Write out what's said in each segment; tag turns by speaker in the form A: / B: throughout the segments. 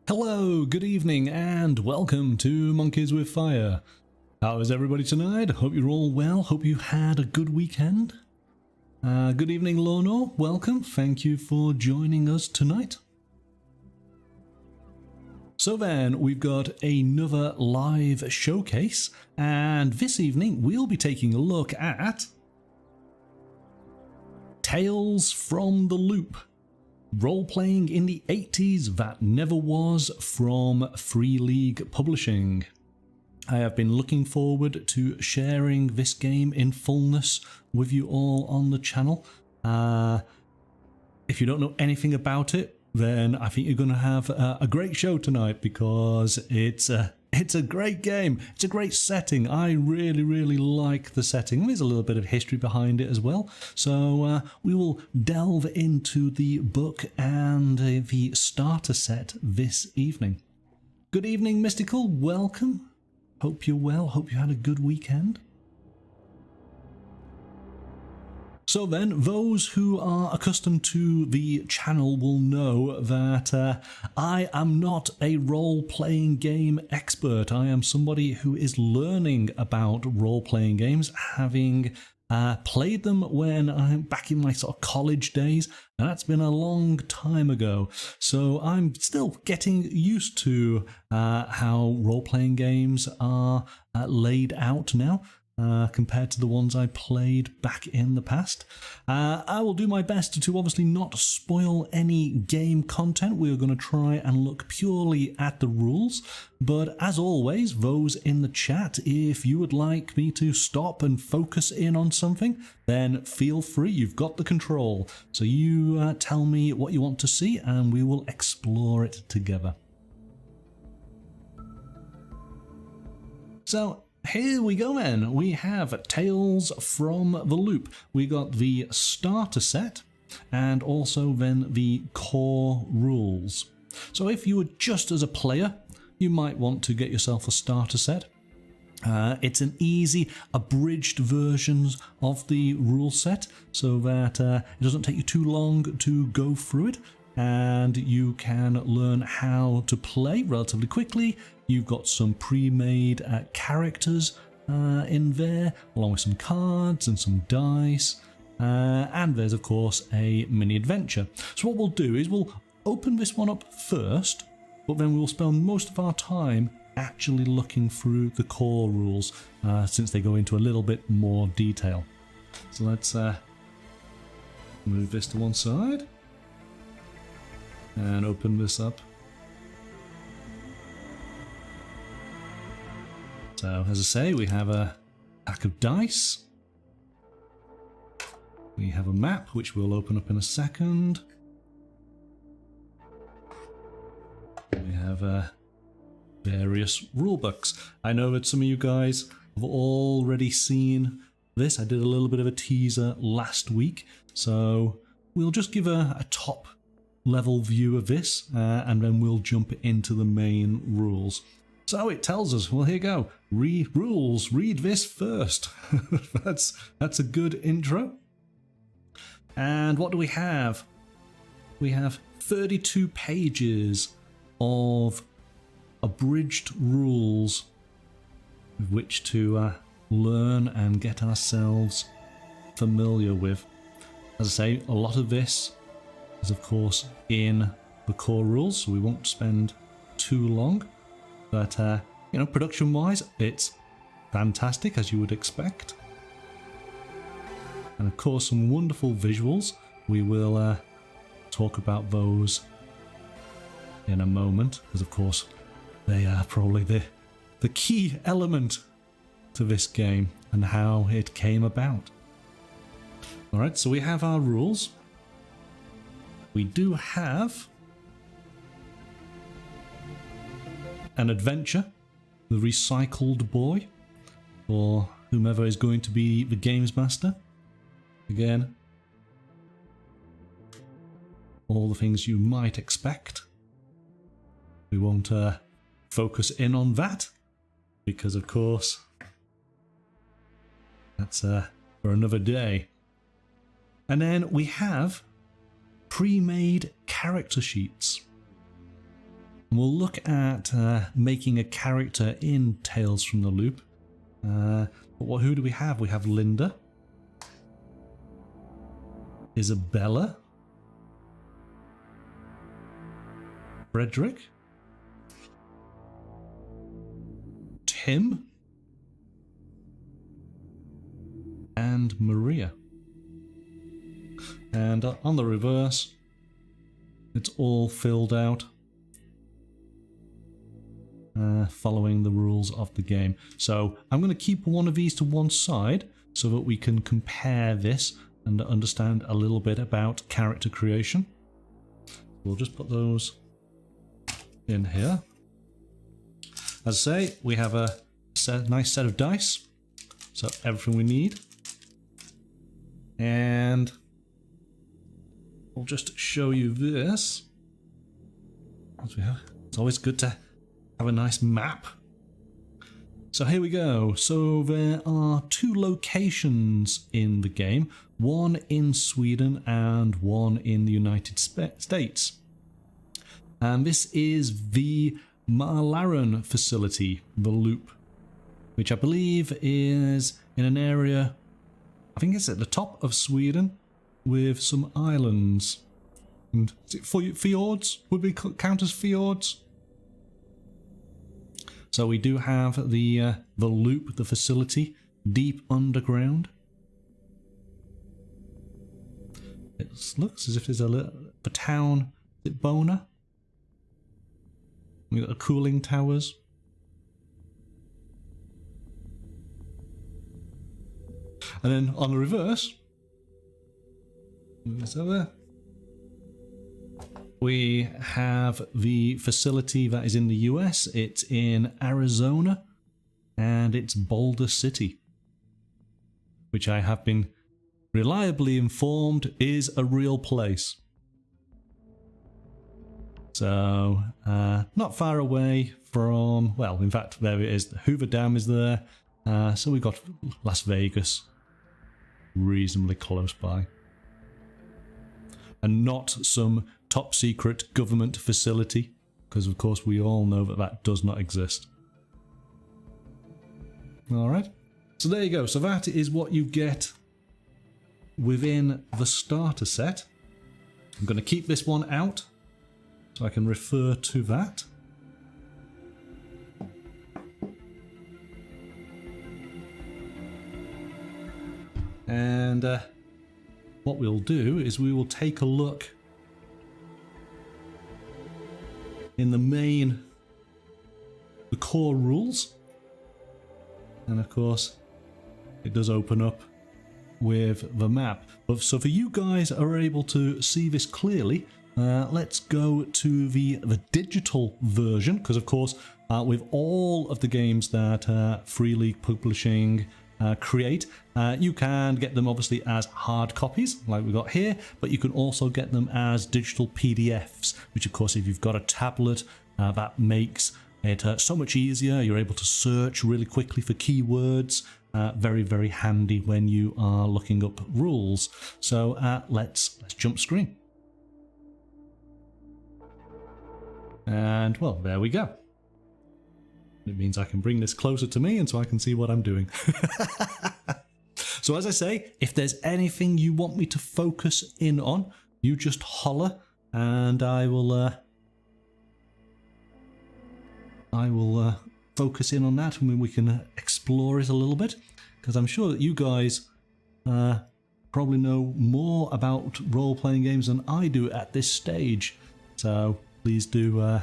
A: Hello, good evening, and welcome to Monkeys with Fire. How is everybody tonight? Hope you're all well. Hope you had a good weekend. Good evening, Lono. Welcome. Thank you for joining us tonight. So then, we've got another live showcase, and this evening we'll be taking a look at Tales from the Loop. Role-playing in the 80s that never was, from Free League Publishing. I have been looking forward to sharing this game in fullness with you all on the channel. If you don't know anything about it, then I think you're going to have a great show tonight, because it's a great game. It's a great setting. I really like the setting. There's a little bit of history behind it as well. So we will delve into the book and the starter set this evening. Good evening, Mystical. Welcome. Hope you're well. Hope you had a good weekend. So then, those who are accustomed to the channel will know that I am not a role-playing game expert. I am somebody who is learning about role-playing games, having played them when I'm back in my sort of college days, and that's been a long time ago. So I'm still getting used to how role-playing games are laid out now. Compared to the ones I played back in the past. I will do my best to obviously not spoil any game content. We're going to try and look purely at the rules, but as always, those in the chat, if you would like me to stop and focus in on something, then feel free. You've got the control. So you tell me what you want to see and we will explore it together. So here we go then. We have Tales from the Loop. We got the starter set and also then the core rules. So if you were just as a player, you might want to get yourself a starter set. It's an easy, abridged version of the rule set, so that it doesn't take you too long to go through it, and you can learn how to play relatively quickly. You've got some pre-made characters in there, along with some cards and some dice, and there's of course a mini adventure. So what we'll do is we'll open this one up first, but then we'll spend most of our time actually looking through the core rules, since they go into a little bit more detail. So let's move this to one side and open this up. So, as I say, we have a pack of dice. We have a map, which we'll open up in a second. We have various rulebooks. I know that some of you guys have already seen this. I did a little bit of a teaser last week, so we'll just give a top level view of this, and then we'll jump into the main rules. So it tells us, well, here you go. Rules, read this first. That's a good intro. And what do we have? We have 32 pages of abridged rules with which to learn and get ourselves familiar with. As I say, a lot of this is of course in the core rules, so we won't spend too long. But, you know, production-wise, it's fantastic, as you would expect. And, of course, some wonderful visuals. We will talk about those in a moment, because, of course, they are probably the key element to this game and how it came about. Alright, so we have our rules. We do have an adventure, the recycled boy, or whomever is going to be the games master. Again, all the things you might expect. We won't focus in on that, because of course that's for another day. And then we have pre-made character sheets. And we'll look at making a character in Tales from the Loop. But who do we have? We have Linda, Isabella, Frederick, Tim, and Maria. And on the reverse, it's all filled out, following the rules of the game. So I'm going to keep one of these to one side so that we can compare this and understand a little bit about character creation. We'll just put those in here. As I say, we have a nice set of dice, so everything we need. And I'll just show you this. It's always good to have a nice map. So here we go. So there are 2 locations in the game, one in Sweden and one in the United States. And this is the Mälaröarna facility, the loop, which I believe is in an area, I think it's at the top of Sweden, with some islands. And is it fjords? Would we count as fjords? So we do have the loop, the facility, deep underground. It looks as if there's a town. Is it Bona? We've got the cooling towers. And then on the reverse, we have the facility that is in the US. It's in Arizona, and it's Boulder City, which I have been reliably informed is a real place. So, not far away from, well, in fact, there it is. The Hoover Dam is there. So we've got Las Vegas reasonably close by. And not some top secret government facility, because of course we all know that that does not exist. Alright, so there you go. So that is what you get within the starter set. I'm going to keep this one out so I can refer to that. And what we'll do is we will take a look in the core rules. And of course, it does open up with the map. But so for you guys are able to see this clearly, let's go to the digital version, because of course with all of the games that Free League Publishing create, you can get them obviously as hard copies like we got here, but you can also get them as digital PDFs, which of course if you've got a tablet, that makes it so much easier. You're able to search really quickly for keywords. Very, very handy when you are looking up rules. So let's jump screen. And well, there we go. It means I can bring this closer to me and so I can see what I'm doing. So as I say, if there's anything you want me to focus in on, you just holler and I will focus in on that and we can explore it a little bit, because I'm sure that you guys probably know more about role-playing games than I do at this stage. So please do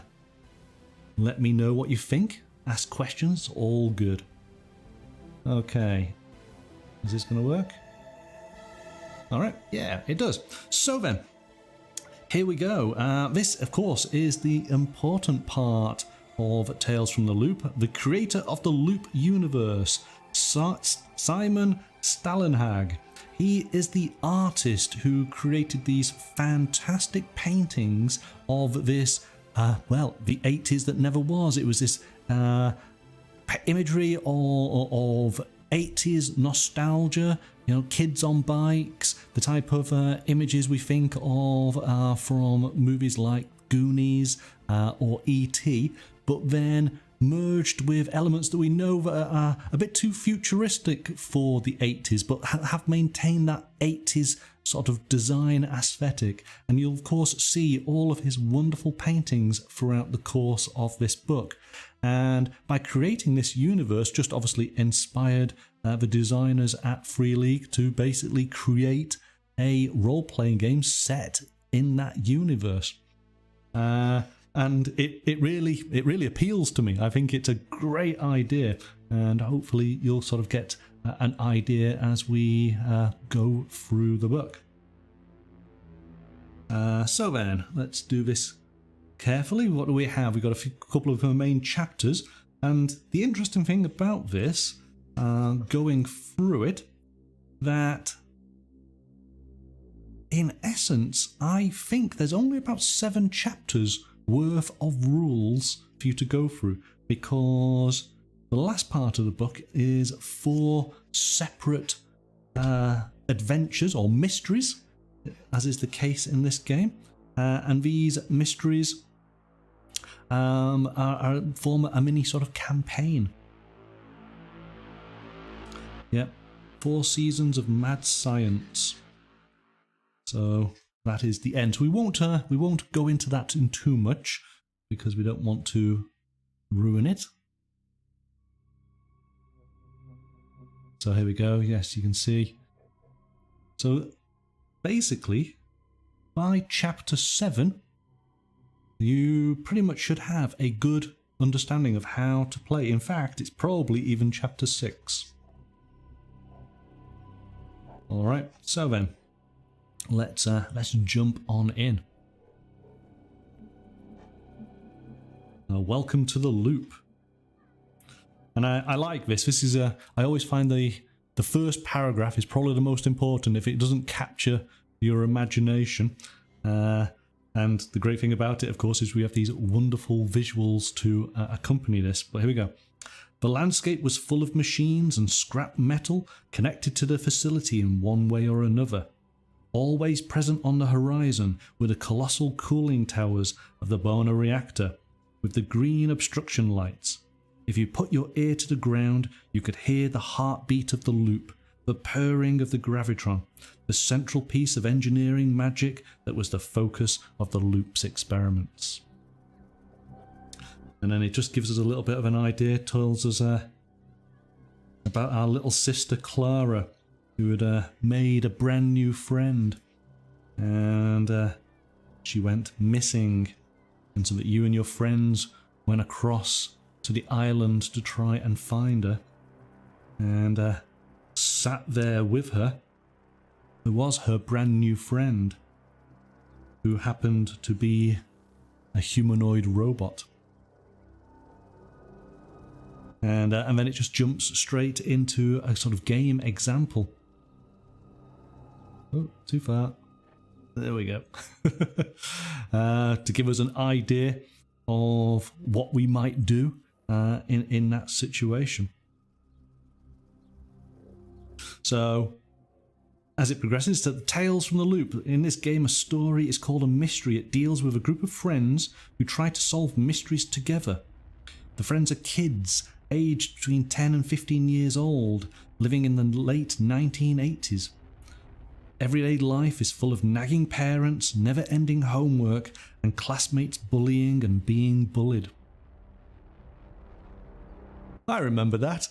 A: let me know what you think. Ask questions, all good. Okay, is this going to work? All right, yeah, it does. So then, here we go. This, of course, is the important part of Tales from the Loop. The creator of the Loop universe, Simon Stålenhag. He is the artist who created these fantastic paintings of this, well, the 80s that never was. It was this imagery of 80s nostalgia, you know, kids on bikes, the type of images we think of from movies like Goonies or E.T., but then merged with elements that we know that are a bit too futuristic for the 80s, but have maintained that 80s sort of design aesthetic. And you'll of course see all of his wonderful paintings throughout the course of this book. And by creating this universe, just obviously inspired the designers at Free League to basically create a role-playing game set in that universe. And it really appeals to me. I think it's a great idea, and hopefully you'll sort of get an idea as we go through the book. So then, let's do this carefully. What do we have? We've got a couple of main chapters, and the interesting thing about this, going through it, that in essence, I think there's only about 7 chapters worth of rules for you to go through, because the last part of the book is 4 separate adventures or mysteries, as is the case in this game, and these mysteries form a mini sort of campaign. Yep, 4 seasons of mad science. So that is the end. We won't go into that in too much because we don't want to ruin it. So here we go. Yes, you can see. So basically, by chapter 7, you pretty much should have a good understanding of how to play. In fact, it's probably even chapter 6. All right. So then, let's jump on in. Welcome to the loop. And I like this. This is I always find the first paragraph is probably the most important if it doesn't capture your imagination. And the great thing about it, of course, is we have these wonderful visuals to accompany this. But here we go. The landscape was full of machines and scrap metal connected to the facility in one way or another. Always present on the horizon were the colossal cooling towers of the Boner reactor, with the green obstruction lights. If you put your ear to the ground, you could hear the heartbeat of the loop, the purring of the gravitron, the central piece of engineering magic that was the focus of the loop's experiments. And then it just gives us a little bit of an idea, tells us about our little sister Clara, who had made a brand new friend, and she went missing, and so that you and your friends went across to the island to try and find her, and sat there with her, who was her brand new friend, who happened to be a humanoid robot. And then it just jumps straight into a sort of game example. Oh, too far. There we go. To give us an idea of what we might do in that situation. So, as it progresses to the Tales from the Loop. In this game, a story is called a mystery. It deals with a group of friends who try to solve mysteries together. The friends are kids, aged between 10 and 15 years old, living in the late 1980s. Everyday life is full of nagging parents, never-ending homework, and classmates bullying and being bullied. I remember that.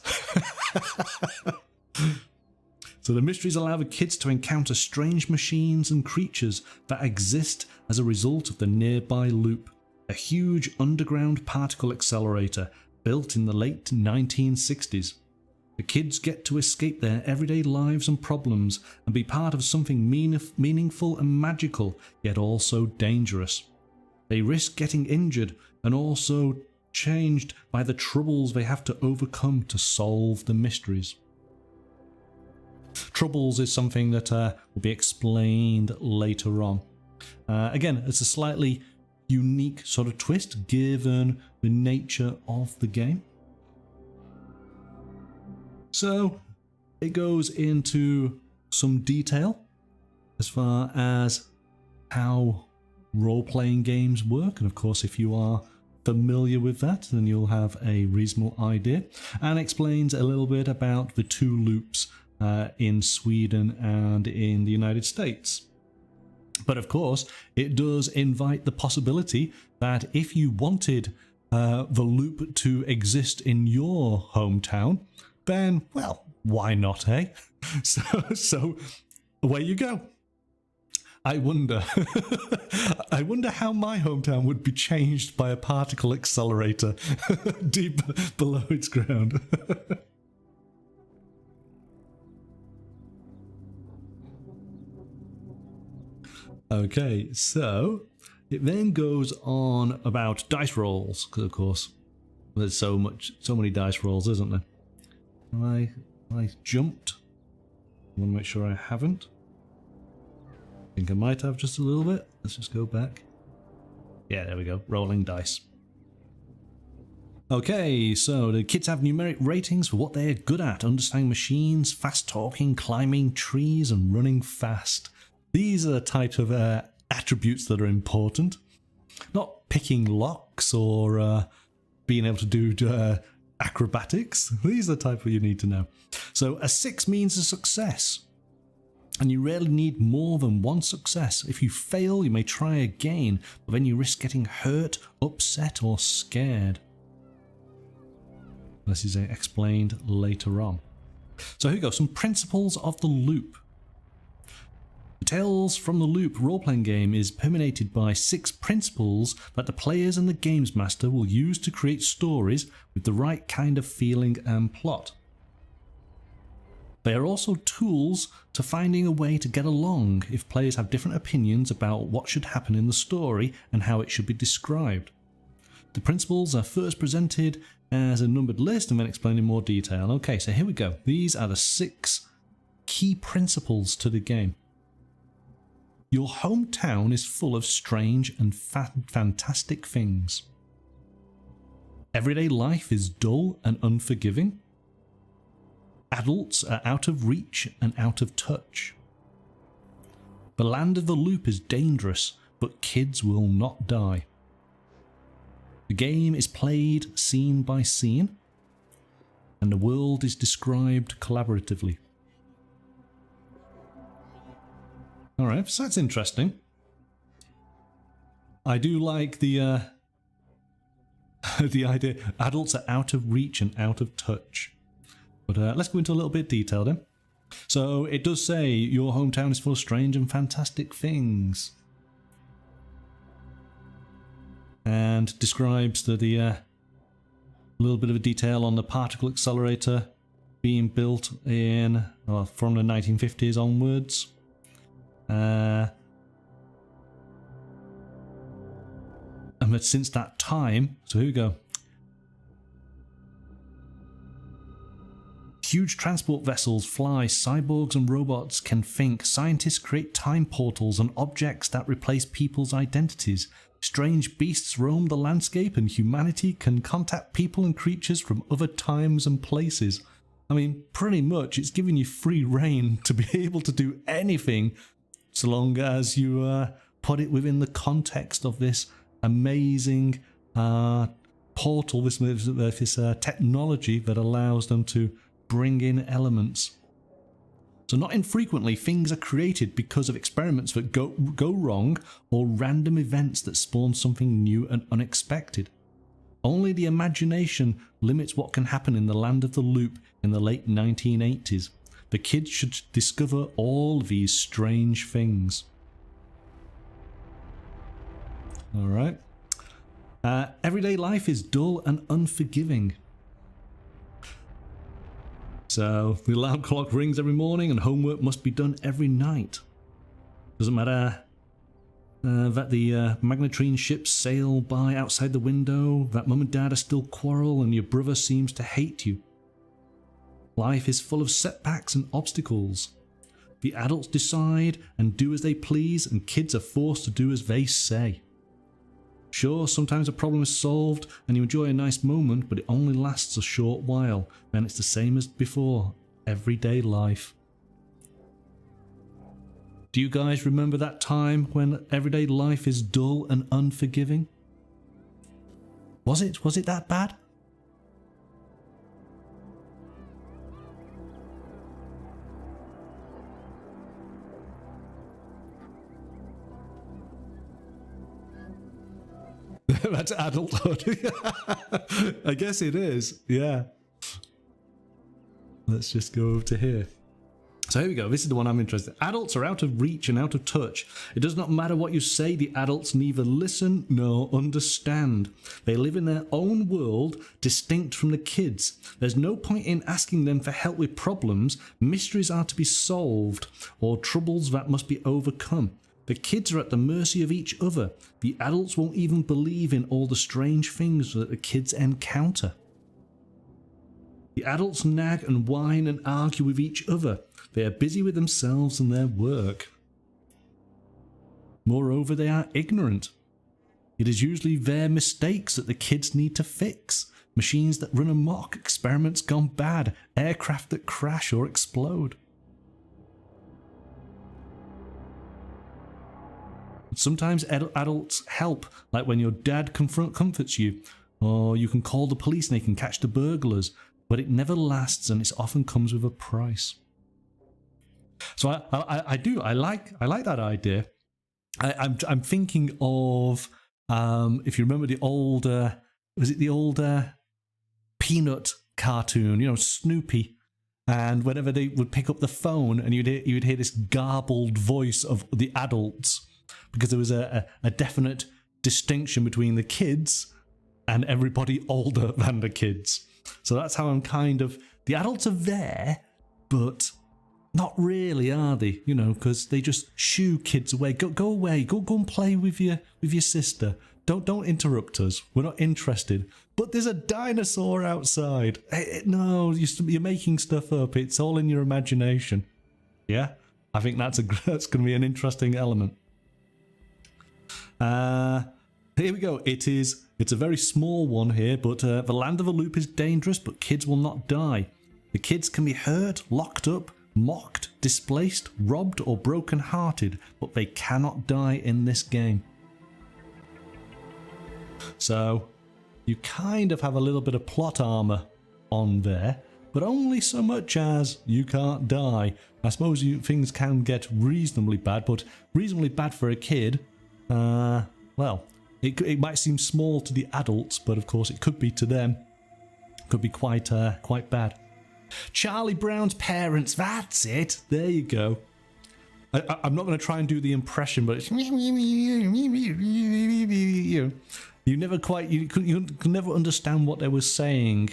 A: So the mysteries allow the kids to encounter strange machines and creatures that exist as a result of the nearby loop, a huge underground particle accelerator built in the late 1960s. The kids get to escape their everyday lives and problems and be part of something meaningful and magical, yet also dangerous. They risk getting injured and also changed by the troubles they have to overcome to solve the mysteries. Troubles is something that will be explained later on. Again, it's a slightly unique sort of twist given the nature of the game. So it goes into some detail as far as how role-playing games work, and of course if you are familiar with that then you'll have a reasonable idea, and explains a little bit about the two loops in Sweden and in the United States. But of course it does invite the possibility that if you wanted the loop to exist in your hometown, then, well, why not, eh? So away you go. I wonder I wonder how my hometown would be changed by a particle accelerator deep below its ground. Okay, so it then goes on about dice rolls, because of course there's so many dice rolls, isn't there? I jumped. I want to make sure I haven't. I think I might have just a little bit. Let's just go back. Yeah, there we go. Rolling dice. Okay, so the kids have numeric ratings for what they're good at: understanding machines, fast talking, climbing trees, and running fast. These are the type of attributes that are important. Not picking locks or being able to do acrobatics. These are the type you need to know. So a 6 means a success, and you rarely need more than one success. If you fail, you may try again, but then you risk getting hurt, upset, or scared. This is explained later on. So here we go, some principles of the loop. The Tales from the Loop role-playing game is permeated by 6 principles that the players and the games master will use to create stories with the right kind of feeling and plot. They are also tools to finding a way to get along if players have different opinions about what should happen in the story and how it should be described. The principles are first presented as a numbered list and then explained in more detail. Okay, so here we go. These are the 6 key principles to the game. Your hometown is full of strange and fantastic things. Everyday life is dull and unforgiving. Adults are out of reach and out of touch. The land of the loop is dangerous, but kids will not die. The game is played scene by scene, and the world is described collaboratively. Alright, so that's interesting. I do like the the idea adults are out of reach and out of touch. But let's go into a little bit of detail then. So it does say your hometown is full of strange and fantastic things. And describes the little bit of a detail on the particle accelerator being built in from the 1950s onwards. And that since that time, so here we go. Huge transport vessels fly, cyborgs and robots can think, scientists create time portals and objects that replace people's identities. Strange beasts roam the landscape and humanity can contact people and creatures from other times and places. I mean, pretty much it's giving you free rein to be able to do anything so long as you put it within the context of this amazing portal, this technology that allows them to bring in elements. So not infrequently things are created because of experiments that go wrong or random events that spawn something new and unexpected. Only the imagination limits what can happen in the land of the loop in the late 1980s. The kids should discover all these strange things. Alright. Everyday life is dull and unforgiving. So the alarm clock rings every morning and homework must be done every night. Doesn't matter that the magnetrine ships sail by outside the window, that mum and dad are still quarrel and your brother seems to hate you. Life is full of setbacks and obstacles. The adults decide and do as they please, and kids are forced to do as they say. Sure, sometimes a problem is solved and you enjoy a nice moment, but it only lasts a short while. Then it's the same as before. Everyday life. Do you guys remember that time when everyday life is dull and unforgiving? Was it that bad? That's adulthood. I guess it is, yeah. Let's just go over to here. So here we go, this is the one I'm interested in. Adults are out of reach and out of touch. It does not matter what you say, the adults neither listen nor understand. They live in their own world, distinct from the kids. There's no point in asking them for help with problems. Mysteries are to be solved, or troubles that must be overcome. The kids are at the mercy of each other. The adults won't even believe in all the strange things that the kids encounter. The adults nag and whine and argue with each other. They are busy with themselves and their work. Moreover, they are ignorant. It is usually their mistakes that the kids need to fix. Machines that run amok, experiments gone bad, aircraft that crash or explode. Sometimes adults help, like when your dad comforts you, or you can call the police and they can catch the burglars, but it never lasts and it often comes with a price. So I like that idea. I'm thinking of if you remember the old was it the old Peanut cartoon? You know, Snoopy. And whenever they would pick up the phone, and you'd hear this garbled voice of the adults, because there was a definite distinction between the kids and everybody older than the kids. So that's how I'm kind of, the adults are there, but not really, are they? You know, because they just shoo kids away. Go away. Go and play with your sister. Don't interrupt us. We're not interested. But there's a dinosaur outside. No, you're making stuff up. It's all in your imagination. Yeah, I think that's going to be an interesting element. Here we go. It's a very small one here, but the land of a loop is dangerous, but kids will not die. The kids can be hurt, locked up, mocked, displaced, robbed, or broken-hearted, but they cannot die in this game. So you kind of have a little bit of plot armor on there, but only so much as you can't die. I suppose things can get reasonably bad, but reasonably bad for a kid. Well, it might seem small to the adults, but of course it could be to them. It could be quite bad. Charlie Brown's parents, that's it. There you go. I'm not going to try and do the impression, but it's you could never understand what they were saying.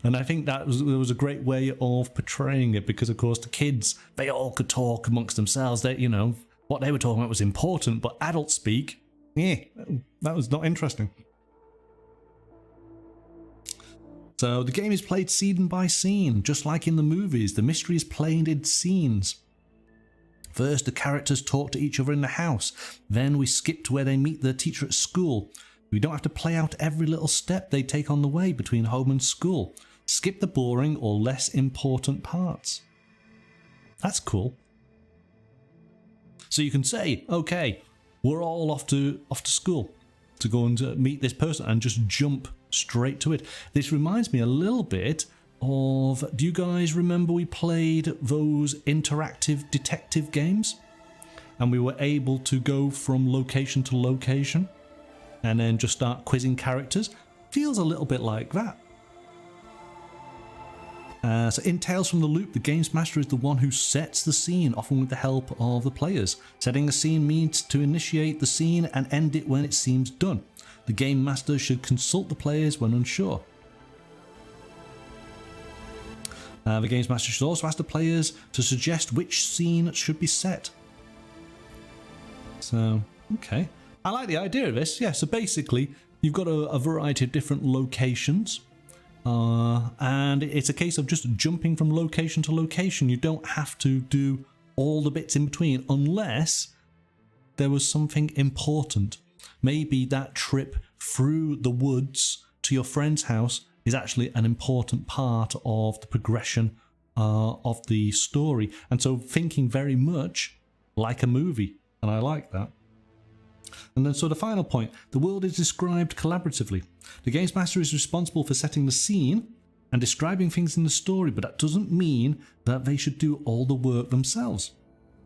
A: And I think there was a great way of portraying it, because of course the kids, they all could talk amongst themselves. They, you know, what they were talking about was important, but adult speak, that was not interesting. So the game is played scene by scene, just like in the movies. The mystery is played in scenes. First, the characters talk to each other in the house. Then we skip to where they meet their teacher at school. We don't have to play out every little step they take on the way between home and school. Skip the boring or less important parts. That's cool. So you can say, okay, we're all off to school to go and meet this person, and just jump straight to it. This reminds me a little bit of, do you guys remember we played those interactive detective games? And we were able to go from location to location and then just start quizzing characters. Feels a little bit like that. So in Tales from the Loop, the Games Master is the one who sets the scene, often with the help of the players. Setting a scene means to initiate the scene and end it when it seems done. The Game Master should consult the players when unsure. The Games Master should also ask the players to suggest which scene should be set. So, okay. I like the idea of this. Yeah, so basically, you've got a variety of different locations. And it's a case of just jumping from location to location. You don't have to do all the bits in between unless there was something important. Maybe that trip through the woods to your friend's house is actually an important part of the progression of the story. And so thinking very much like a movie, and I like that. And then so the final point, the world is described collaboratively. The games master is responsible for setting the scene and describing things in the story, but that doesn't mean that they should do all the work themselves.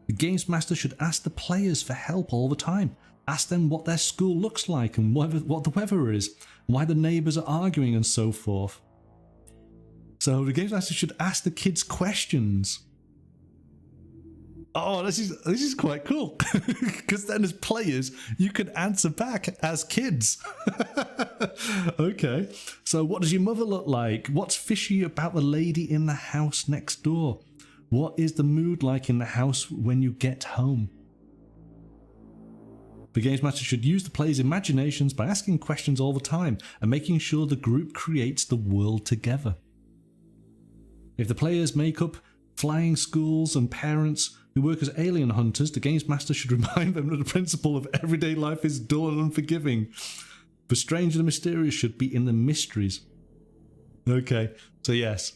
A: The games master should ask the players for help all the time. Ask them what their school looks like and what the weather is, and why the neighbours are arguing and so forth. So the games master should ask the kids questions. Oh, this is quite cool, because then as players you can answer back as kids. Okay, so what does your mother look like? What's fishy about the lady in the house next door? What is the mood like in the house when you get home? The games master should use the players' imaginations by asking questions all the time and making sure the group creates the world together. If the players make up flying schools and parents who work as alien hunters, the games master should remind them that the principle of everyday life is dull and unforgiving. The strange and the mysterious should be in the mysteries. Okay, so yes,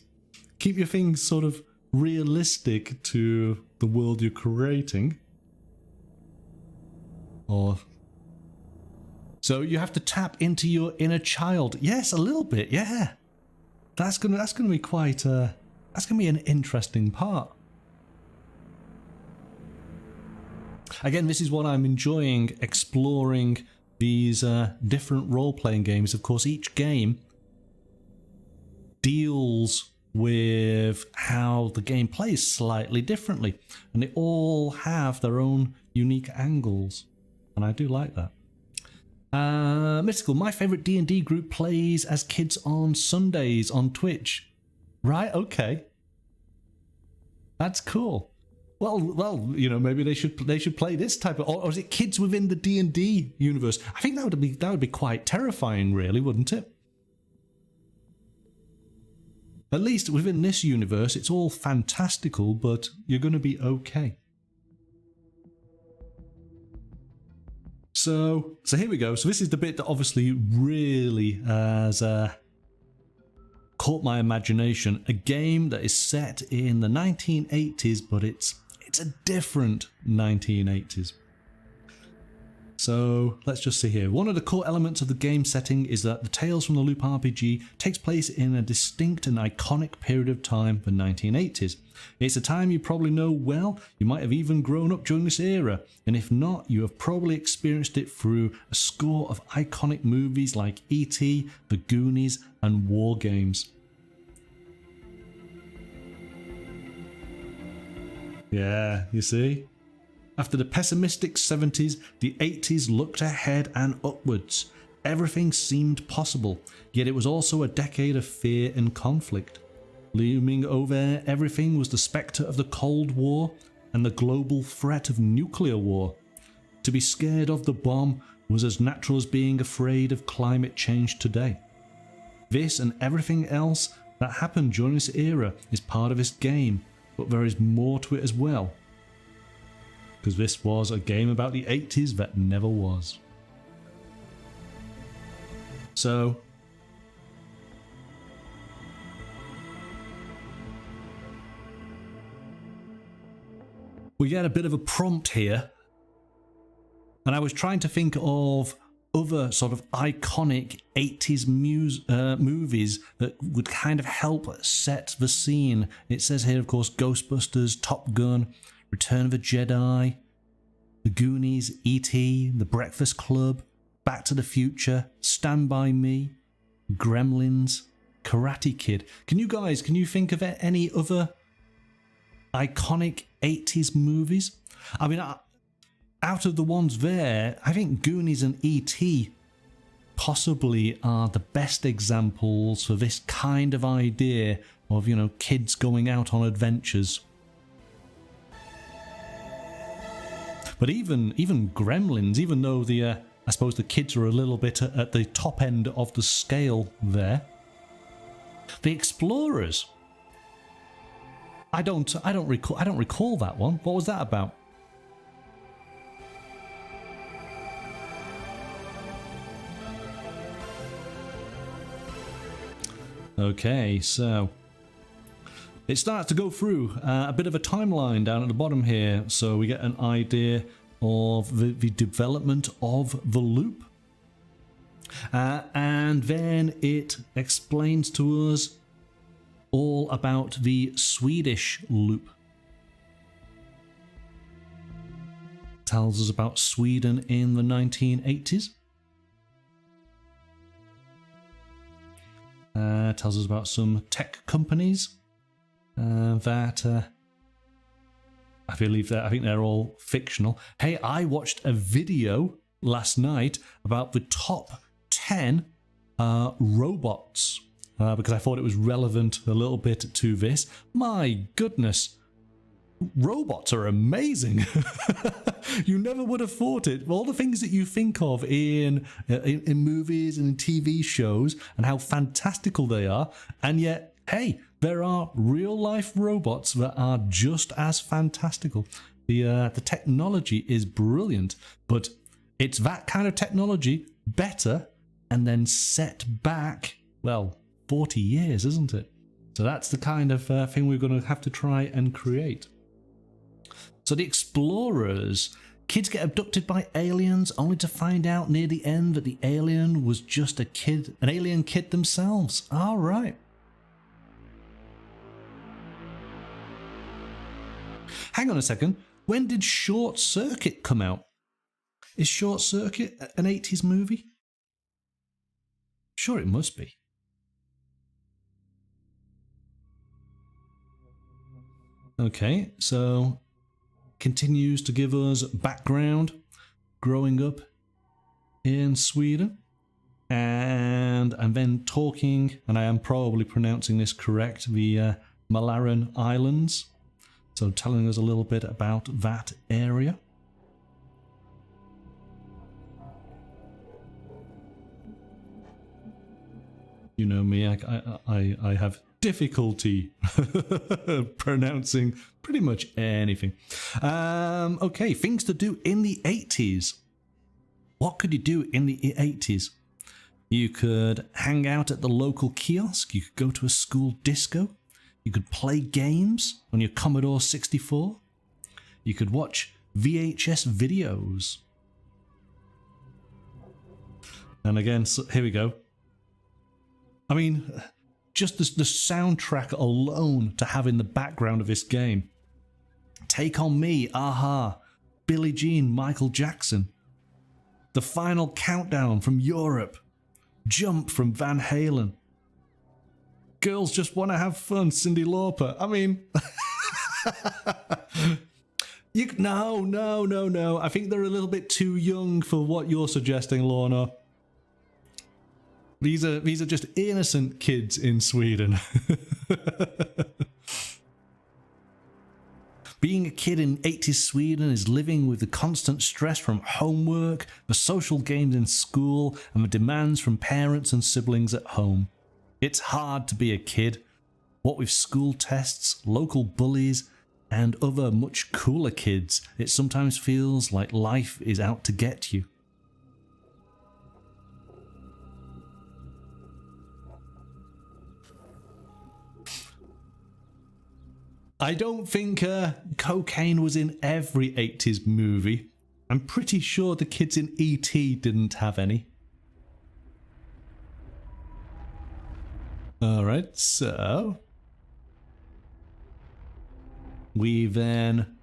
A: keep your things sort of realistic to the world you're creating. Or so you have to tap into your inner child. Yes, a little bit. Yeah, that's gonna be quite. That's gonna be an interesting part. Again, this is what I'm enjoying, exploring these different role-playing games. Of course, each game deals with how the game plays slightly differently, and they all have their own unique angles, and I do like that. Mystical, my favourite D&D group plays as kids on Sundays on Twitch. Right, okay. That's cool. Well, you know, maybe they should play this type of, or is it kids within the D&D universe? I think that would be quite terrifying, really, wouldn't it? At least within this universe, it's all fantastical, but you're going to be okay. So here we go. So this is the bit that obviously really has caught my imagination. A game that is set in the 1980s, but it's a different 1980s. So let's just see here. One of the core elements of the game setting is that the Tales from the Loop RPG takes place in a distinct and iconic period of time, the 1980s. It's a time you probably know well. You might have even grown up during this era, and if not, you have probably experienced it through a score of iconic movies like E.T., The Goonies, and War Games. Yeah, you see? After the pessimistic 70s, the 80s looked ahead and upwards. Everything seemed possible, yet it was also a decade of fear and conflict. Looming over everything was the spectre of the Cold War and the global threat of nuclear war. To be scared of the bomb was as natural as being afraid of climate change today. This and everything else that happened during this era is part of this game, but there is more to it as well. Because this was a game about the 80s that never was. So we get a bit of a prompt here, and I was trying to think of other sort of iconic 80s movies that would kind of help set the scene. It says here, of course, Ghostbusters, Top Gun, Return of the Jedi, The Goonies, E.T., The Breakfast Club, Back to the Future, Stand By Me, Gremlins, Karate Kid. Can you think of any other iconic 80s movies? I mean, out of the ones there, I think Goonies and E.T. possibly are the best examples for this kind of idea of, you know, kids going out on adventures. But even Gremlins, even though I suppose the kids are a little bit at the top end of the scale there. The Explorers. I don't recall that one. What was that about? Okay, so it starts to go through a bit of a timeline down at the bottom here, so we get an idea of the development of the loop. And then it explains to us all about the Swedish loop. Tells us about Sweden in the 1980s. Tells us about some tech companies that I think they're all fictional. Hey, I watched a video last night about the top 10 robots because I thought it was relevant a little bit to this. My goodness, robots are amazing. You never would have thought it. All the things that you think of in movies and in TV shows and how fantastical they are, and yet, hey, there are real life robots that are just as fantastical. The technology is brilliant, but it's that kind of technology better and then set back, well, 40 years, isn't it? So that's the kind of thing we're going to have to try and create. So the explorers, kids get abducted by aliens only to find out near the end that the alien was just a kid, an alien kid themselves. All right. Hang on a second. When did Short Circuit come out? Is Short Circuit an 80s movie? Sure, it must be. Okay, so continues to give us background growing up in Sweden, and I'm then talking, and I am probably pronouncing this correct, the Mälaröarna Islands, so telling us a little bit about that area. You know me, I have difficulty pronouncing pretty much anything. Okay, things to do in the 80s. What could you do in the 80s? You could hang out at the local kiosk. You could go to a school disco. You could play games on your Commodore 64. You could watch VHS videos. And again, so here we go. I mean, just the soundtrack alone to have in the background of this game. Take On Me, Aha, Billie Jean, Michael Jackson. The Final Countdown from Europe. Jump from Van Halen. Girls Just Want to Have Fun, Cyndi Lauper. I mean... No. I think they're a little bit too young for what you're suggesting, Lorna. These are just innocent kids in Sweden. Being a kid in 80s Sweden is living with the constant stress from homework, the social games in school, and the demands from parents and siblings at home. It's hard to be a kid. What with school tests, local bullies, and other much cooler kids, it sometimes feels like life is out to get you. I don't think cocaine was in every 80s movie. I'm pretty sure the kids in E.T. didn't have any. Alright, so... we then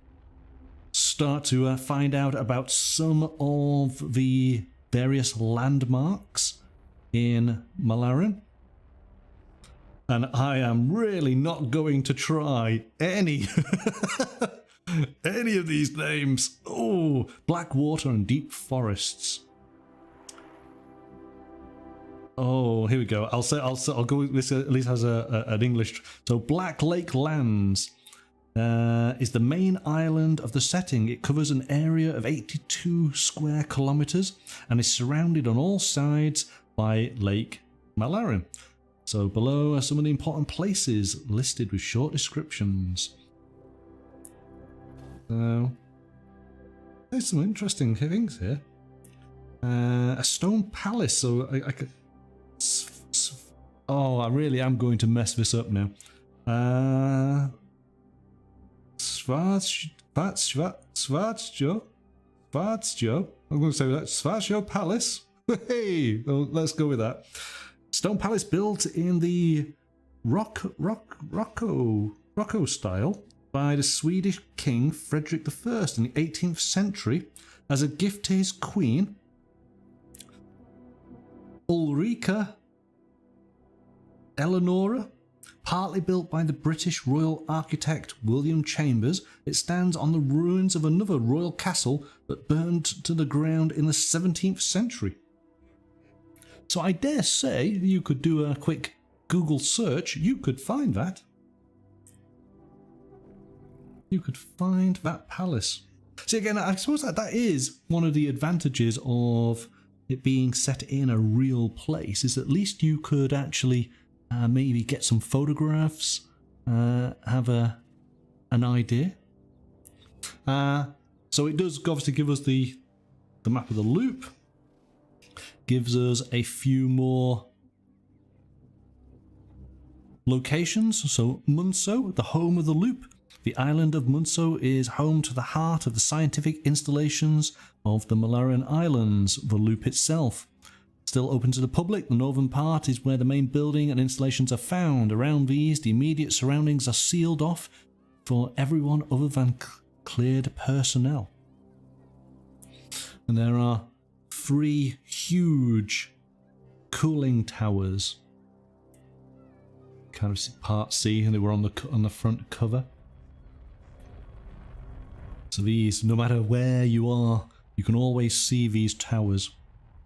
A: start to find out about some of the various landmarks in Mälaröarna. And I am really not going to try any any of these names. Oh, black water and deep forests. Oh, here we go. I'll go with this. At least has an English. So Black Lake Lands is the main island of the setting. It covers an area of 82 square kilometers and is surrounded on all sides by Lake Mälaröarna. So below are some of the important places listed with short descriptions. So there's some interesting things here. A stone palace. So I could. Oh, I really am going to mess this up now. Svartjo. I'm going to say that. Svartjo Palace. Hey, well, let's go with that. Stone palace built in the Rocco style by the Swedish king Frederick I in the 18th century as a gift to his queen Ulrika Eleonora. Partly built by the British royal architect William Chambers, it stands on the ruins of another royal castle that burned to the ground in the 17th century. So I dare say you could do a quick Google search, you could find that. You could find that palace. See, again, I suppose that is one of the advantages of it being set in a real place, is at least you could actually maybe get some photographs, have an idea. So it does obviously give us the map of the loop, gives us a few more locations. So Munso, the home of the loop. The island of Munso is home to the heart of the scientific installations of the Mälaröarna Islands, the loop itself. Still open to the public, the northern part is where the main building and installations are found. Around these, the immediate surroundings are sealed off for everyone other than cleared personnel. And there are 3 huge cooling towers. Kind of part C, and they were on the front cover. So these, no matter where you are, you can always see these towers.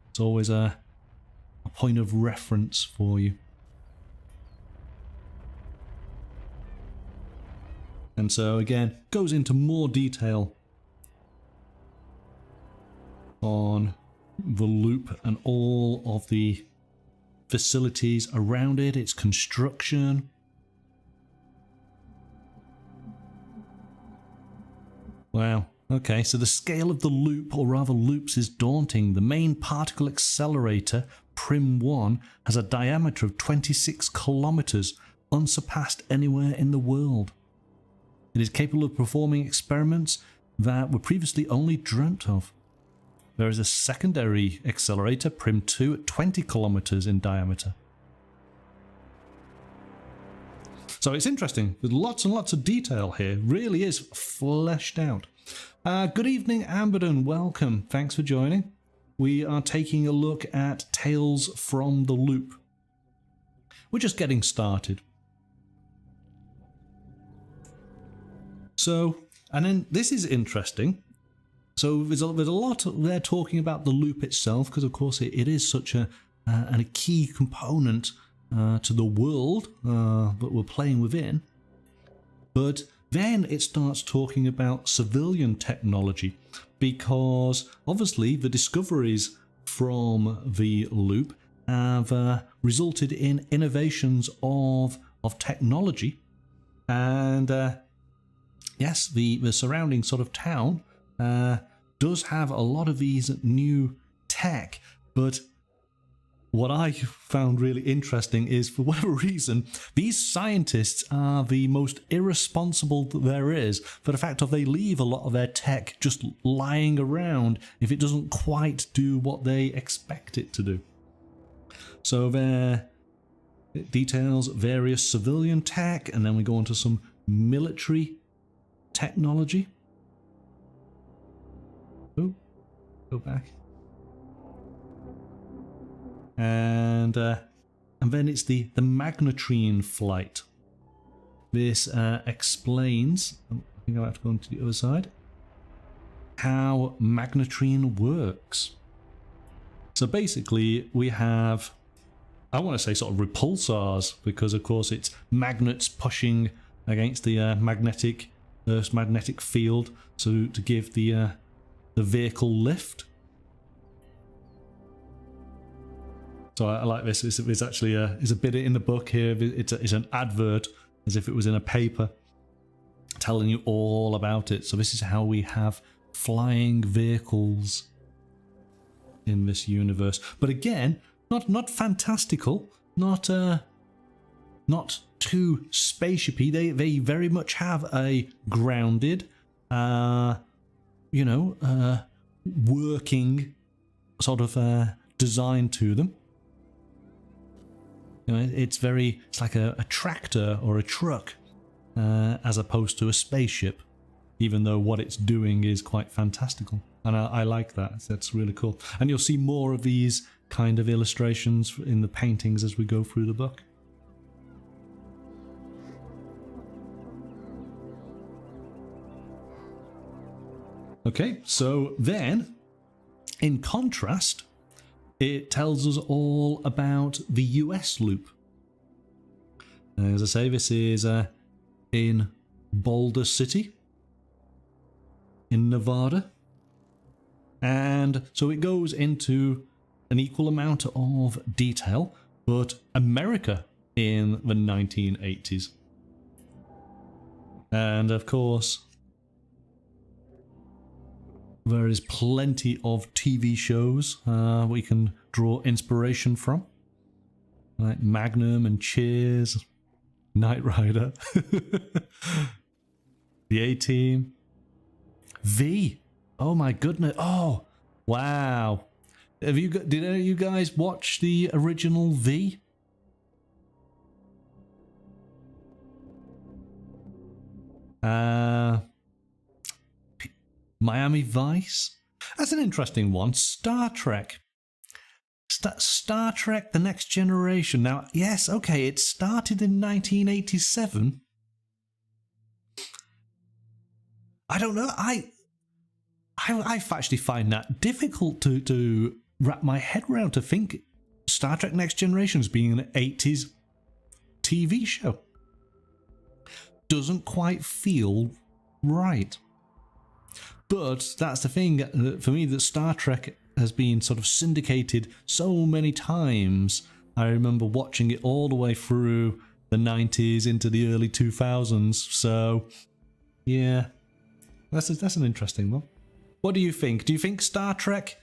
A: It's always a point of reference for you. And so again, goes into more detail on the loop and all of the facilities around it, its construction. Wow. Okay, so the scale of the loop, or rather loops, is daunting. The main particle accelerator, PRIM-1, has a diameter of 26 kilometers, unsurpassed anywhere in the world. It is capable of performing experiments that were previously only dreamt of. There is a secondary accelerator, PRIM-2, at 20 kilometers in diameter. So it's interesting. There's lots and lots of detail here. Really is fleshed out. Good evening, Amberden. Welcome. Thanks for joining. We are taking a look at Tales from the Loop. We're just getting started. So, and then this is interesting. So there's a lot there talking about the loop itself, because of course it is such a key component to the world that we're playing within. But then it starts talking about civilian technology, because obviously the discoveries from the loop have resulted in innovations of technology. And yes, the surrounding sort of town does have a lot of these new tech, but what I found really interesting is, for whatever reason, these scientists are the most irresponsible that there is, for the fact of they leave a lot of their tech just lying around if it doesn't quite do what they expect it to do. So there it details various civilian tech, and then we go on to some military technology. Oh, go back. And then it's the magnetrine flight. This explains, I think I'll have to go on to the other side, how magnetrine works. So basically we have, I want to say sort of repulsors, because of course it's magnets pushing against the Earth's magnetic field, so to give the vehicle lift. So I like this. It's actually it's a bit in the book here. It's an advert, as if it was in a paper, telling you all about it. So this is how we have flying vehicles in this universe. But again, not fantastical, not not too spaceshipy. They very much have a grounded, working sort of design to them. It's like a tractor or a truck, as opposed to a spaceship, even though what it's doing is quite fantastical. And I like that. That's really cool. And you'll see more of these kind of illustrations in the paintings as we go through the book. Okay, so then, in contrast, it tells us all about the US loop. As I say, this is in Boulder City, in Nevada. And so it goes into an equal amount of detail, but America in the 1980s. And of course, there is plenty of TV shows we can draw inspiration from, like Magnum and Cheers, Knight Rider, The A-Team, V. Oh my goodness! Oh, wow! Did any of you guys watch the original V? Miami Vice. That's an interesting one. Star Trek. Star Trek: The Next Generation. Now, yes, okay, it started in 1987. I don't know. I actually find that difficult to wrap my head around, to think Star Trek: Next Generation as being an 80s TV show. Doesn't quite feel right. But that's the thing for me, that Star Trek has been sort of syndicated so many times. I remember watching it all the way through the 90s into the early 2000s. So, yeah, that's an interesting one. What do you think? Do you think Star Trek,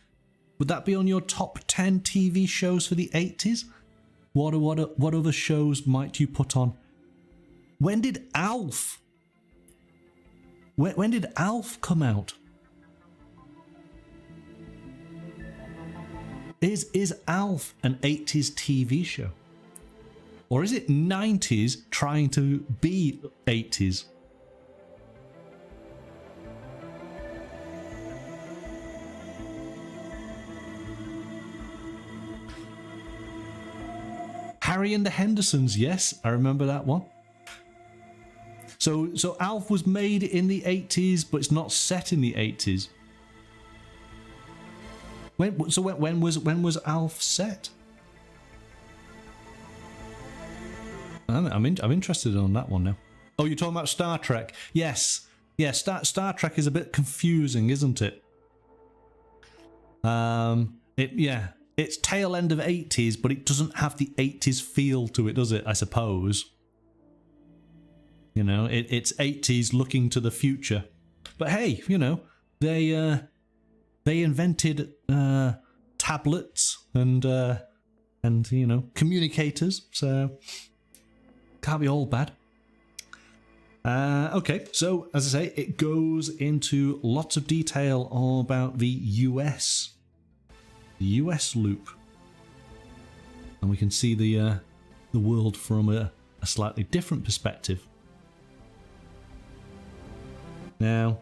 A: would that be on your top 10 TV shows for the 80s? What other shows might you put on? When did Alf? When did Alf come out? Is Alf an 80s TV show? Or is it 90s trying to be 80s? Harry and the Hendersons, yes, I remember that one. So Alf was made in the 80s, but it's not set in the 80s. When was Alf set? I'm interested in that one now. Oh, you're talking about Star Trek? Yes, yeah. Star Trek is a bit confusing, isn't it? It's tail end of 80s, but it doesn't have the 80s feel to it, does it? I suppose. You know, it's 80s looking to the future. But hey, you know, they invented tablets and you know, communicators, so can't be all bad. Okay, so as I say, it goes into lots of detail all about the US loop, and we can see the world from a slightly different perspective. Now,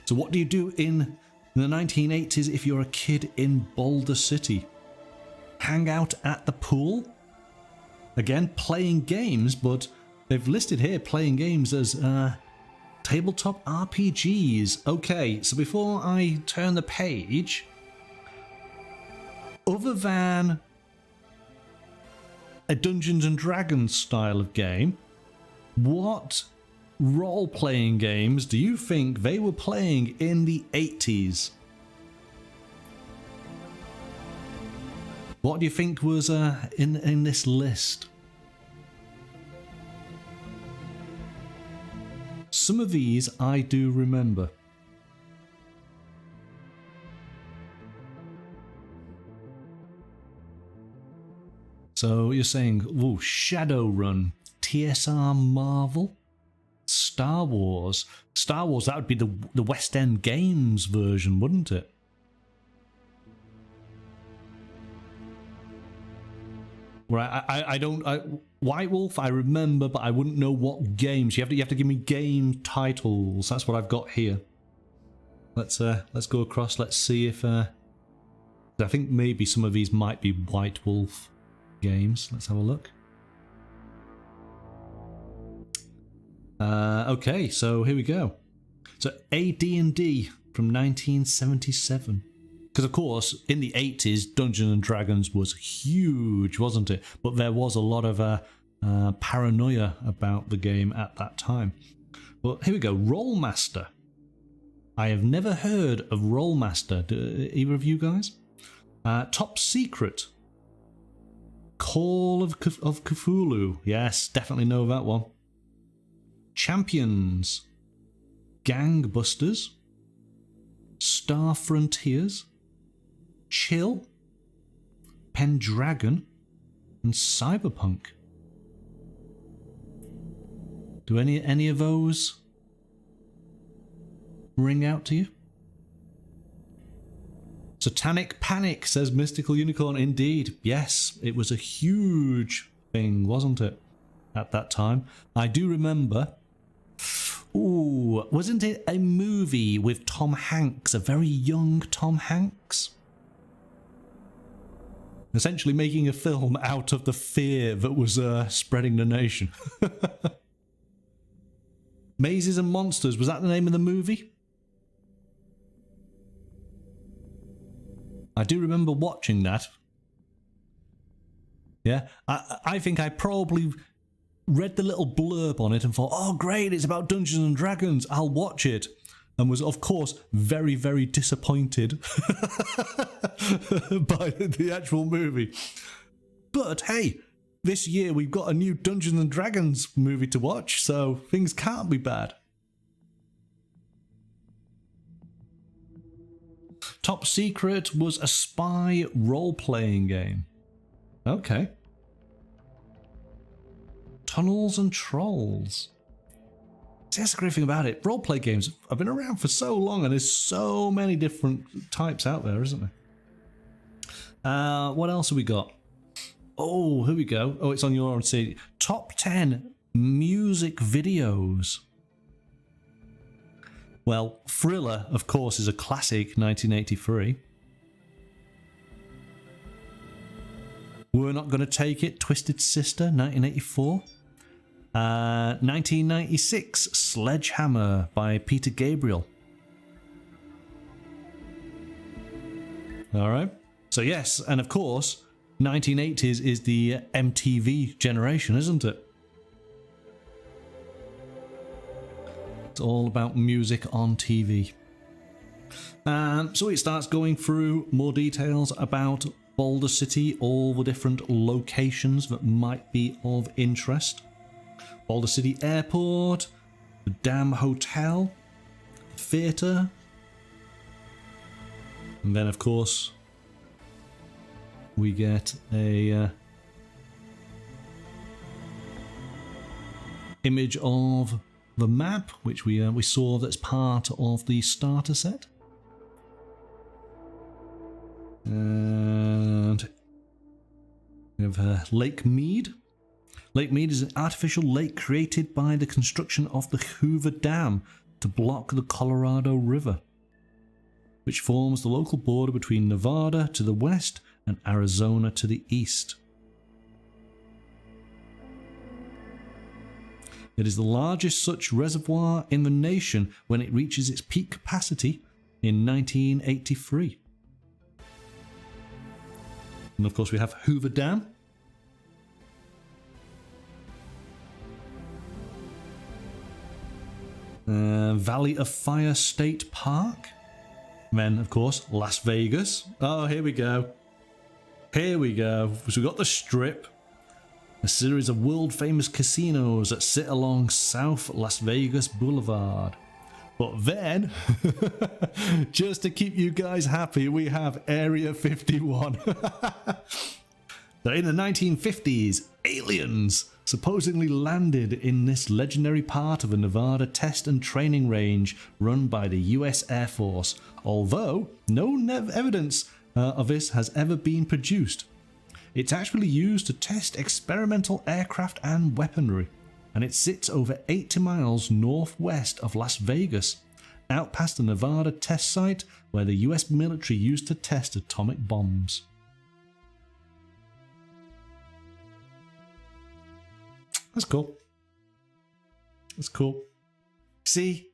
A: so what do you do in the 1980s if you're a kid in Boulder City? Hang out at the pool? Again, playing games, but they've listed here playing games as tabletop RPGs. Okay, so before I turn the page, other than a Dungeons and Dragons style of game, what role-playing games do you think they were playing in the 80s? What do you think was in this list? Some of these I do remember. So you're saying, oh, Shadowrun, TSR Marvel, Star Wars. Star Wars, that would be the West End Games version, wouldn't it? Right, I don't. White Wolf, I remember, but I wouldn't know what games. You have to give me game titles. That's what I've got here. Let's go across. Let's see if I think maybe some of these might be White Wolf games. Let's have a look. Okay, so here we go. So AD&D from 1977. Because, of course, in the 80s, Dungeons and Dragons was huge, wasn't it? But there was a lot of paranoia about the game at that time. But here we go, Rolemaster. I have never heard of Rolemaster. Do either of you guys? Top Secret. Call of Cthulhu. Yes, definitely know that one. Champions. Gangbusters. Star Frontiers. Chill, Pendragon, and Cyberpunk. Do any of those ring out to you? Satanic Panic, says Mystical Unicorn. Indeed, yes, it was a huge thing, wasn't it, at that time? I do remember. Ooh, wasn't it a movie with Tom Hanks, a very young Tom Hanks? Essentially making a film out of the fear that was spreading the nation. Mazes and Monsters, was that the name of the movie? I do remember watching that. Yeah, I think I probably read the little blurb on it and thought, oh great, it's about Dungeons and Dragons, I'll watch it. And was, of course, very, very disappointed by the actual movie. But hey, this year we've got a new Dungeons and Dragons movie to watch, so things can't be bad. Top Secret was a spy role-playing game. Okay. Tunnels and Trolls. See, that's the great thing about it. Roleplay games have been around for so long, and there's so many different types out there, isn't there? What else have we got? Oh, here we go. Oh, it's on your own CD. Top 10 music videos. Well, Thriller, of course, is a classic, 1983. We're Not Gonna Take It, Twisted Sister, 1984. 1996, Sledgehammer by Peter Gabriel. Alright, so yes, and of course, 1980s is the MTV generation, isn't it? It's all about music on TV. So it starts going through more details about Boulder City, all the different locations that might be of interest. Boulder City Airport, the Dam Hotel, the theatre, and then of course we get a image of the map, which we saw that's part of the starter set, and we have Lake Mead. Lake Mead is an artificial lake created by the construction of the Hoover Dam to block the Colorado River, which forms the local border between Nevada to the west and Arizona to the east. It is the largest such reservoir in the nation when it reaches its peak capacity in 1983. And of course we have Hoover Dam. Valley of Fire State Park. Then, of course, Las Vegas. Oh, here we go. Here we go. So we've got the Strip. A series of world-famous casinos that sit along South Las Vegas Boulevard. But then, just to keep you guys happy, we have Area 51. So in the 1950s, aliens supposedly landed in this legendary part of a Nevada test and training range run by the US Air Force, although no evidence of this has ever been produced. It's actually used to test experimental aircraft and weaponry, and it sits over 80 miles northwest of Las Vegas, out past the Nevada test site where the US military used to test atomic bombs. That's cool. That's cool. See,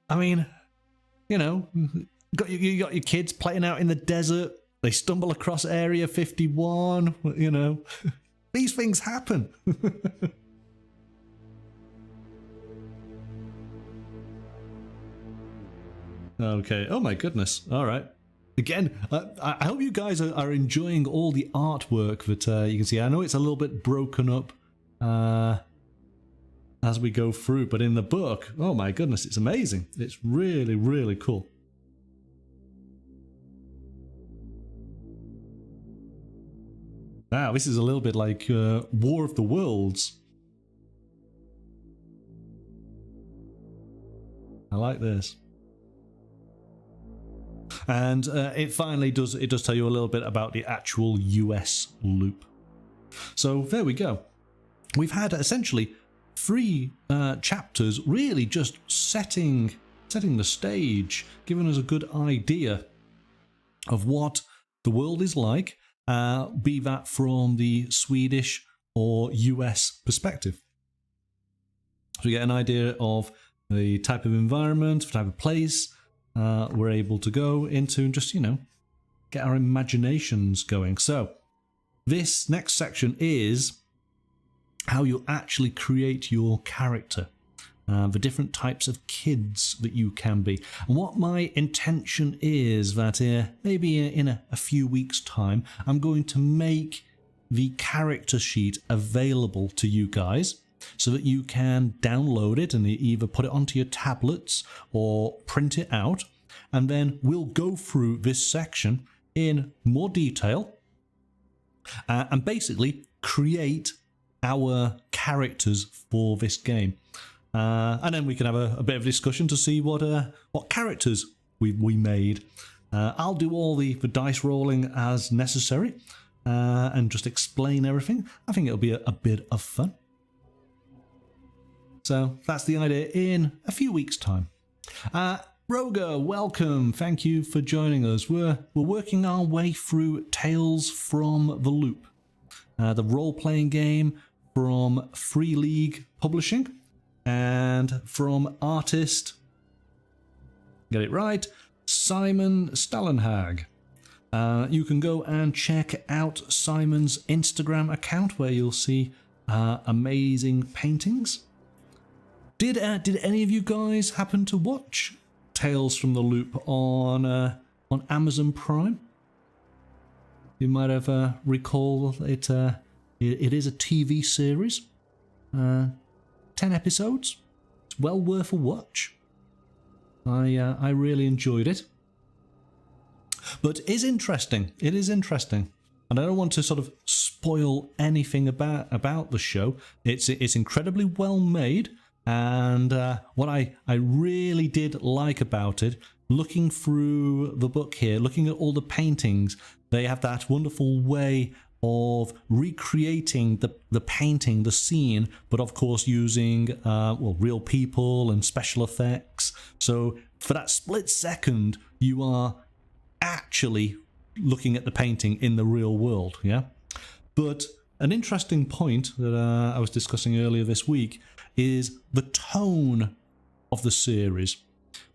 A: I mean, you know, you got your kids playing out in the desert. They stumble across Area 51, you know. These things happen. Okay. Oh my goodness. All right. Again, I hope you guys are enjoying all the artwork that you can see. I know it's a little bit broken up as we go through, but in the book, oh my goodness, it's amazing. It's really, really cool. Wow, this is a little bit like War of the Worlds. I like this. And it finally does tell you a little bit about the actual US loop. So there we go. We've had essentially 3 chapters really just setting the stage, giving us a good idea of what the world is like, be that from the Swedish or US perspective. So we get an idea of the type of environment, the type of place we're able to go into, and just, you know, get our imaginations going. So this next section is how you actually create your character, the different types of kids that you can be. And what my intention is that maybe in a few weeks' time, I'm going to make the character sheet available to you guys so that you can download it and either put it onto your tablets or print it out. And then we'll go through this section in more detail and basically create our characters for this game. And then we can have a bit of a discussion to see what characters we made. I'll do all the dice rolling as necessary and just explain everything. I think it'll be a bit of fun. So that's the idea in a few weeks' time. Roger, welcome. Thank you for joining us. We're working our way through Tales from the Loop, the role-playing game from Free League Publishing and from artist, get it right, Simon Stålenhag. You can go and check out Simon's Instagram account where you'll see amazing paintings. Did any of you guys happen to watch Tales from the Loop on Amazon Prime? You might have recalled it. It is a TV series, 10 episodes. It's well worth a watch. I really enjoyed it. But it is interesting. It is interesting. And I don't want to sort of spoil anything about the show. It's incredibly well made. And what I really did like about it, looking through the book here, looking at all the paintings, they have that wonderful way of recreating the painting, the scene, but of course using real people and special effects. So for that split second, you are actually looking at the painting in the real world, yeah? But an interesting point that I was discussing earlier this week is the tone of the series.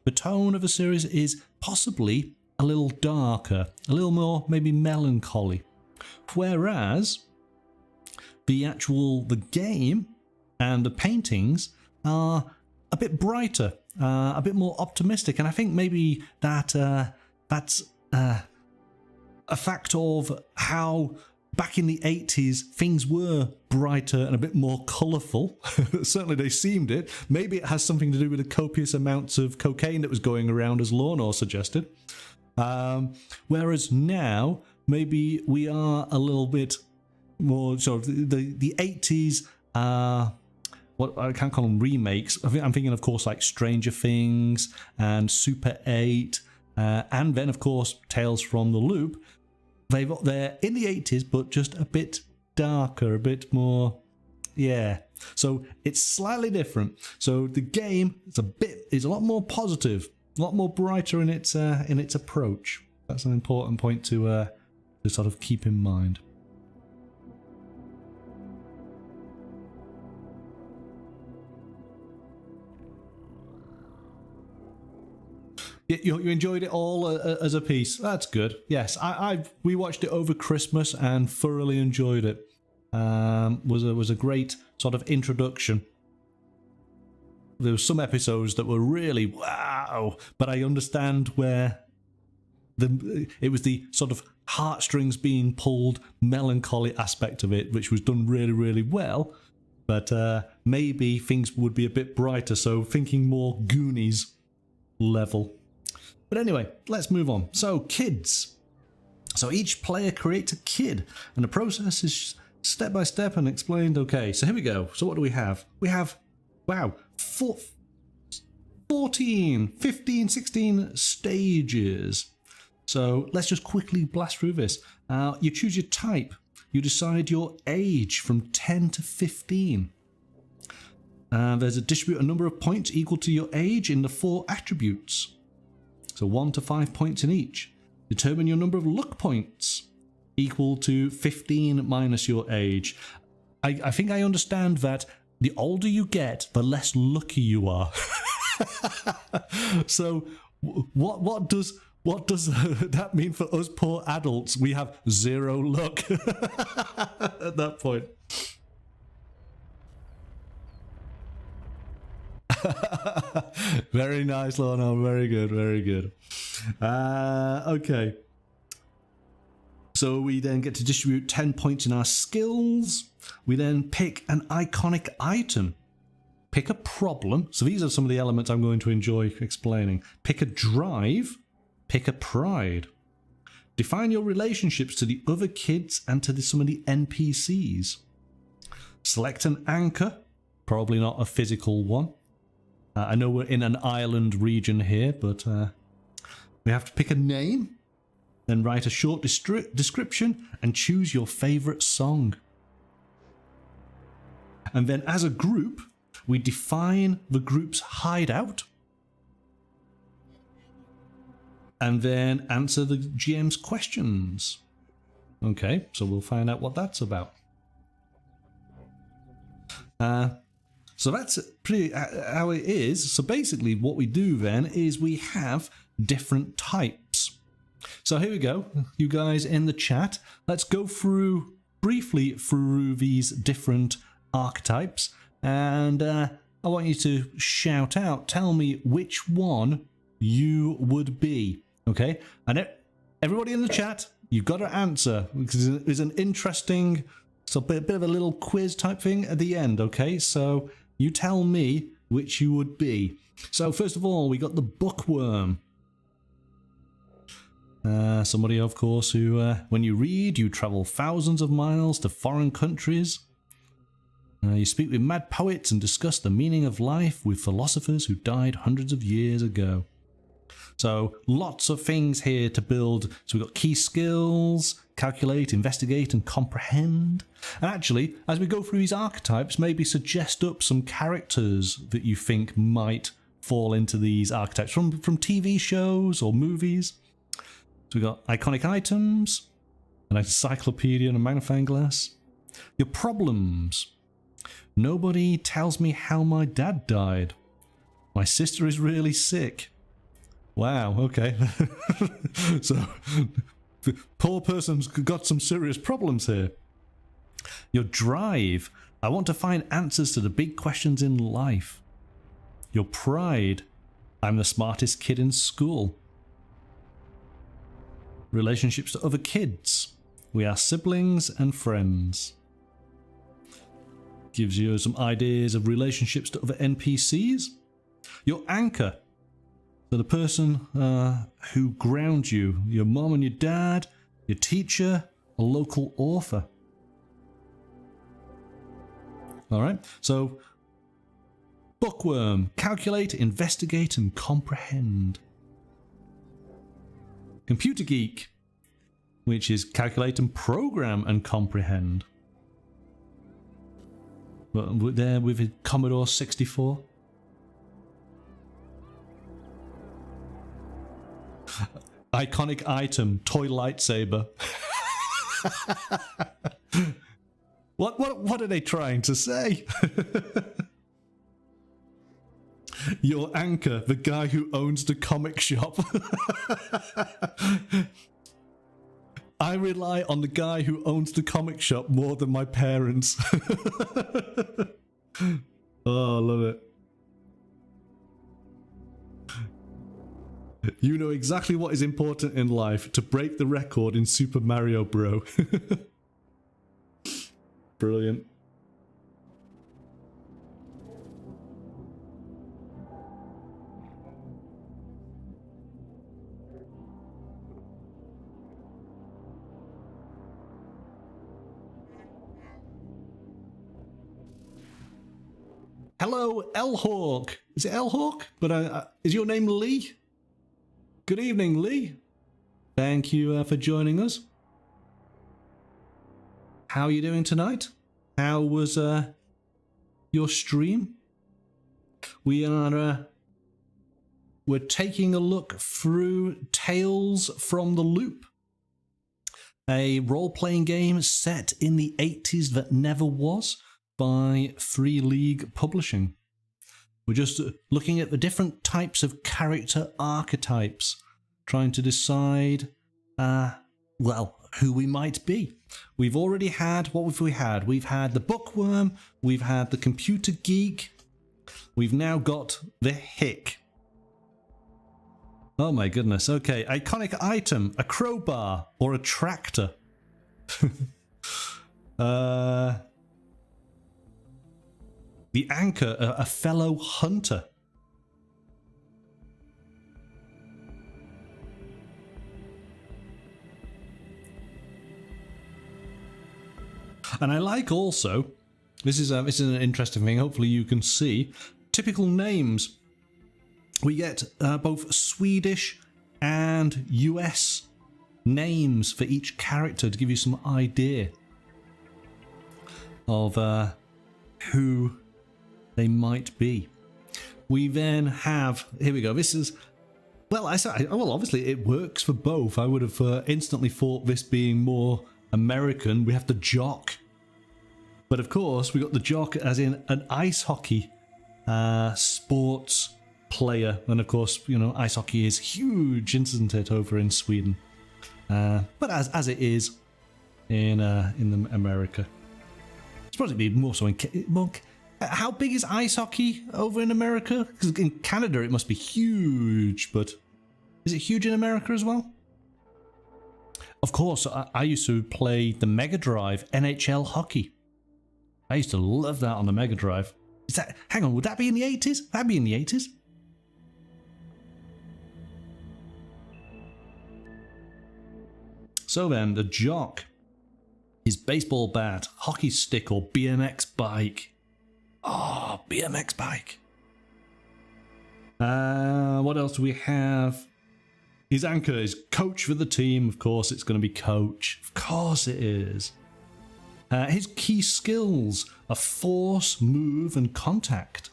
A: The tone of the series is possibly a little darker, a little more maybe melancholy. Whereas the game and the paintings are a bit brighter, a bit more optimistic. And I think maybe that's a fact of how back in the 80s things were brighter and a bit more colourful. Certainly they seemed it. Maybe it has something to do with the copious amounts of cocaine that was going around, as Lornor suggested. Whereas now, maybe we are a little bit more sort of the 80s are what I can't call them remakes. I'm thinking, of course, like Stranger Things and Super 8, and then, of course, Tales from the Loop. They're in the 80s, but just a bit darker, a bit more, yeah. So it's slightly different. So the game is a lot more positive, a lot more brighter in its approach. That's an important point to sort of keep in mind. You enjoyed it all as a piece. That's good. Yes, we watched it over Christmas and thoroughly enjoyed it. Was a great sort of introduction. There were some episodes that were really wow, but I understand where it was the sort of heartstrings being pulled, melancholy aspect of it, which was done really, really well. But maybe things would be a bit brighter. So thinking more Goonies level. But anyway, let's move on. So, kids. So each player creates a kid, and the process is step by step and explained. Okay, so here we go. So what do we have? We have, wow, 14, 15, 16 stages. So let's just quickly blast through this. You choose your type. You decide your age from 10 to 15. There's a distribute a number of points equal to your age in the 4 attributes. So 1 to 5 points in each. Determine your number of luck points equal to 15 minus your age. I think I understand that the older you get, the less lucky you are. So what does that mean for us poor adults? We have 0 luck at that point. Very nice, Lorna. Very good, very good. Okay. So we then get to distribute 10 points in our skills. We then pick an iconic item. Pick a problem. So these are some of the elements I'm going to enjoy explaining. Pick a drive. Pick a pride. Define your relationships to the other kids and to some of the NPCs. Select an anchor. Probably not a physical one. I know we're in an island region here, but we have to pick a name, then write a short description, and choose your favourite song. And then as a group, we define the group's hideout, and then answer the GM's questions. Okay, so we'll find out what that's about. So that's pretty how it is. So basically what we do then is we have different types. So here we go, you guys in the chat. Let's go briefly through these different archetypes. And I want you to shout out, tell me which one you would be. Okay? And everybody in the chat, you've got to answer, because there's an interesting, so a bit of a little quiz type thing at the end. Okay? So you tell me which you would be. So first of all, we got the bookworm. Somebody, of course, who, when you read, you travel thousands of miles to foreign countries. You speak with mad poets and discuss the meaning of life with philosophers who died hundreds of years ago. So lots of things here to build. So we've got key skills, calculate, investigate, and comprehend. And actually, as we go through these archetypes, maybe suggest up some characters that you think might fall into these archetypes from TV shows or movies. So we've got iconic items, an encyclopedia and a magnifying glass. Your problems. Nobody tells me how my dad died. My sister is really sick. Wow, okay. So, the poor person's got some serious problems here. Your drive. I want to find answers to the big questions in life. Your pride. I'm the smartest kid in school. Relationships to other kids. We are siblings and friends. Gives you some ideas of relationships to other NPCs. Your anchor. So the person who grounds you, your mom and your dad, your teacher, a local author. All right. So, bookworm, calculate, investigate, and comprehend. Computer geek, which is calculate and program and comprehend. But there with a Commodore 64. Iconic item, toy lightsaber. What are they trying to say? Your anchor, the guy who owns the comic shop. I rely on the guy who owns the comic shop more than my parents. Oh, I love it. You know exactly what is important in life, to break the record in Super Mario Bro. Brilliant. Hello, L-Hawk. Is it L-Hawk? But is your name Lee? Good evening, Lee. Thank you for joining us. How are you doing tonight? How was your stream? We're taking a look through Tales from the Loop, a role-playing game set in the 80s that never was, by 3 League Publishing. We're just looking at the different types of character archetypes, trying to decide, well, who we might be. We've already had, what have we had? We've had the bookworm, we've had the computer geek, we've now got the hick. Oh my goodness, okay. Iconic item, a crowbar or a tractor. The anchor, a fellow hunter. And I like also, this is an interesting thing, hopefully you can see, typical names. We get both Swedish and US names for each character to give you some idea of who they might be. We then have, here we go, this is, well, well, obviously it works for both. I would have instantly thought this being more American. We have the jock. But of course, we got the jock as in an ice hockey sports player. And of course, you know, ice hockey is huge, isn't it, over in Sweden? But as it is in America. It's probably more so in... How big is ice hockey over in America? Because in Canada it must be huge, but is it huge in America as well? Of course, I used to play the Mega Drive NHL hockey. I used to love that on the Mega Drive. Is that? Hang on, would that be in the 80s? That'd be in the 80s. So then, the jock, his baseball bat, hockey stick, or BMX bike. Oh, BMX bike. What else do we have? His anchor is coach for the team. Of course, it's going to be coach. Of course it is. His key skills are force, move, and contact.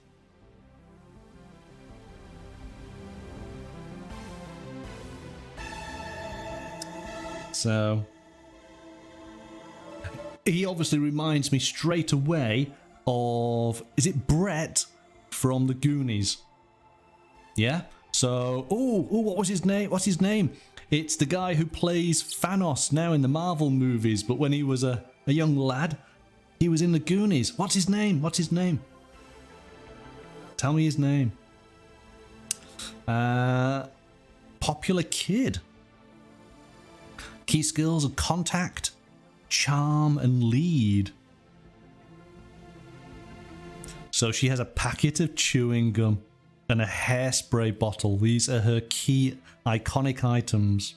A: So, he obviously reminds me straight away of, is it Brett from the Goonies? Yeah? So, what was his name? What's his name? It's the guy who plays Thanos now in the Marvel movies, but when he was a young lad, he was in the Goonies. What's his name? What's his name? Tell me his name. Popular kid. Key skills are contact, charm, and lead. So she has a packet of chewing gum and a hairspray bottle. These are her key iconic items.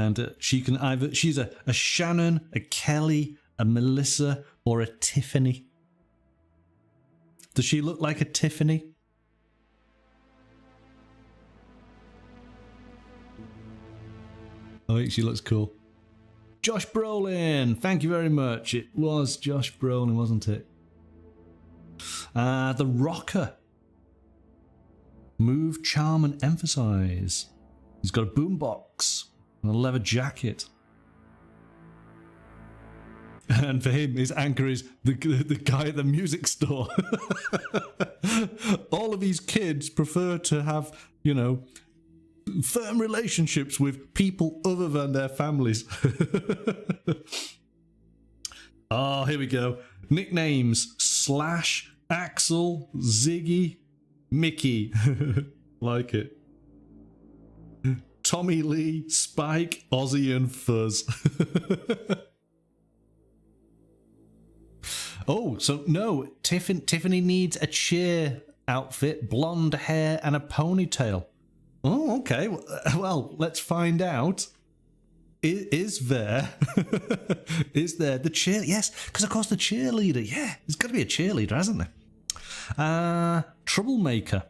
A: And she's a Shannon, a Kelly, a Melissa, or a Tiffany. Does she look like a Tiffany? I think she looks cool. Josh Brolin, thank you very much. It was Josh Brolin, wasn't it? The Rocker. Move, charm, and emphasize. He's got a boombox and a leather jacket. And for him, his anchor is the guy at the music store. All of these kids prefer to have, you know, firm relationships with people other than their families. Oh, here we go. Nicknames: Slash, Axel, Ziggy, Mickey. Like it. Tommy Lee, Spike, Ozzy, and Fuzz. Oh, so no, Tiffany needs a cheer outfit, blonde hair, and a ponytail. Oh, okay. Well, let's find out. Is there the cheer? Yes, because of course the cheerleader. Yeah, there's got to be a cheerleader, hasn't there? Troublemaker.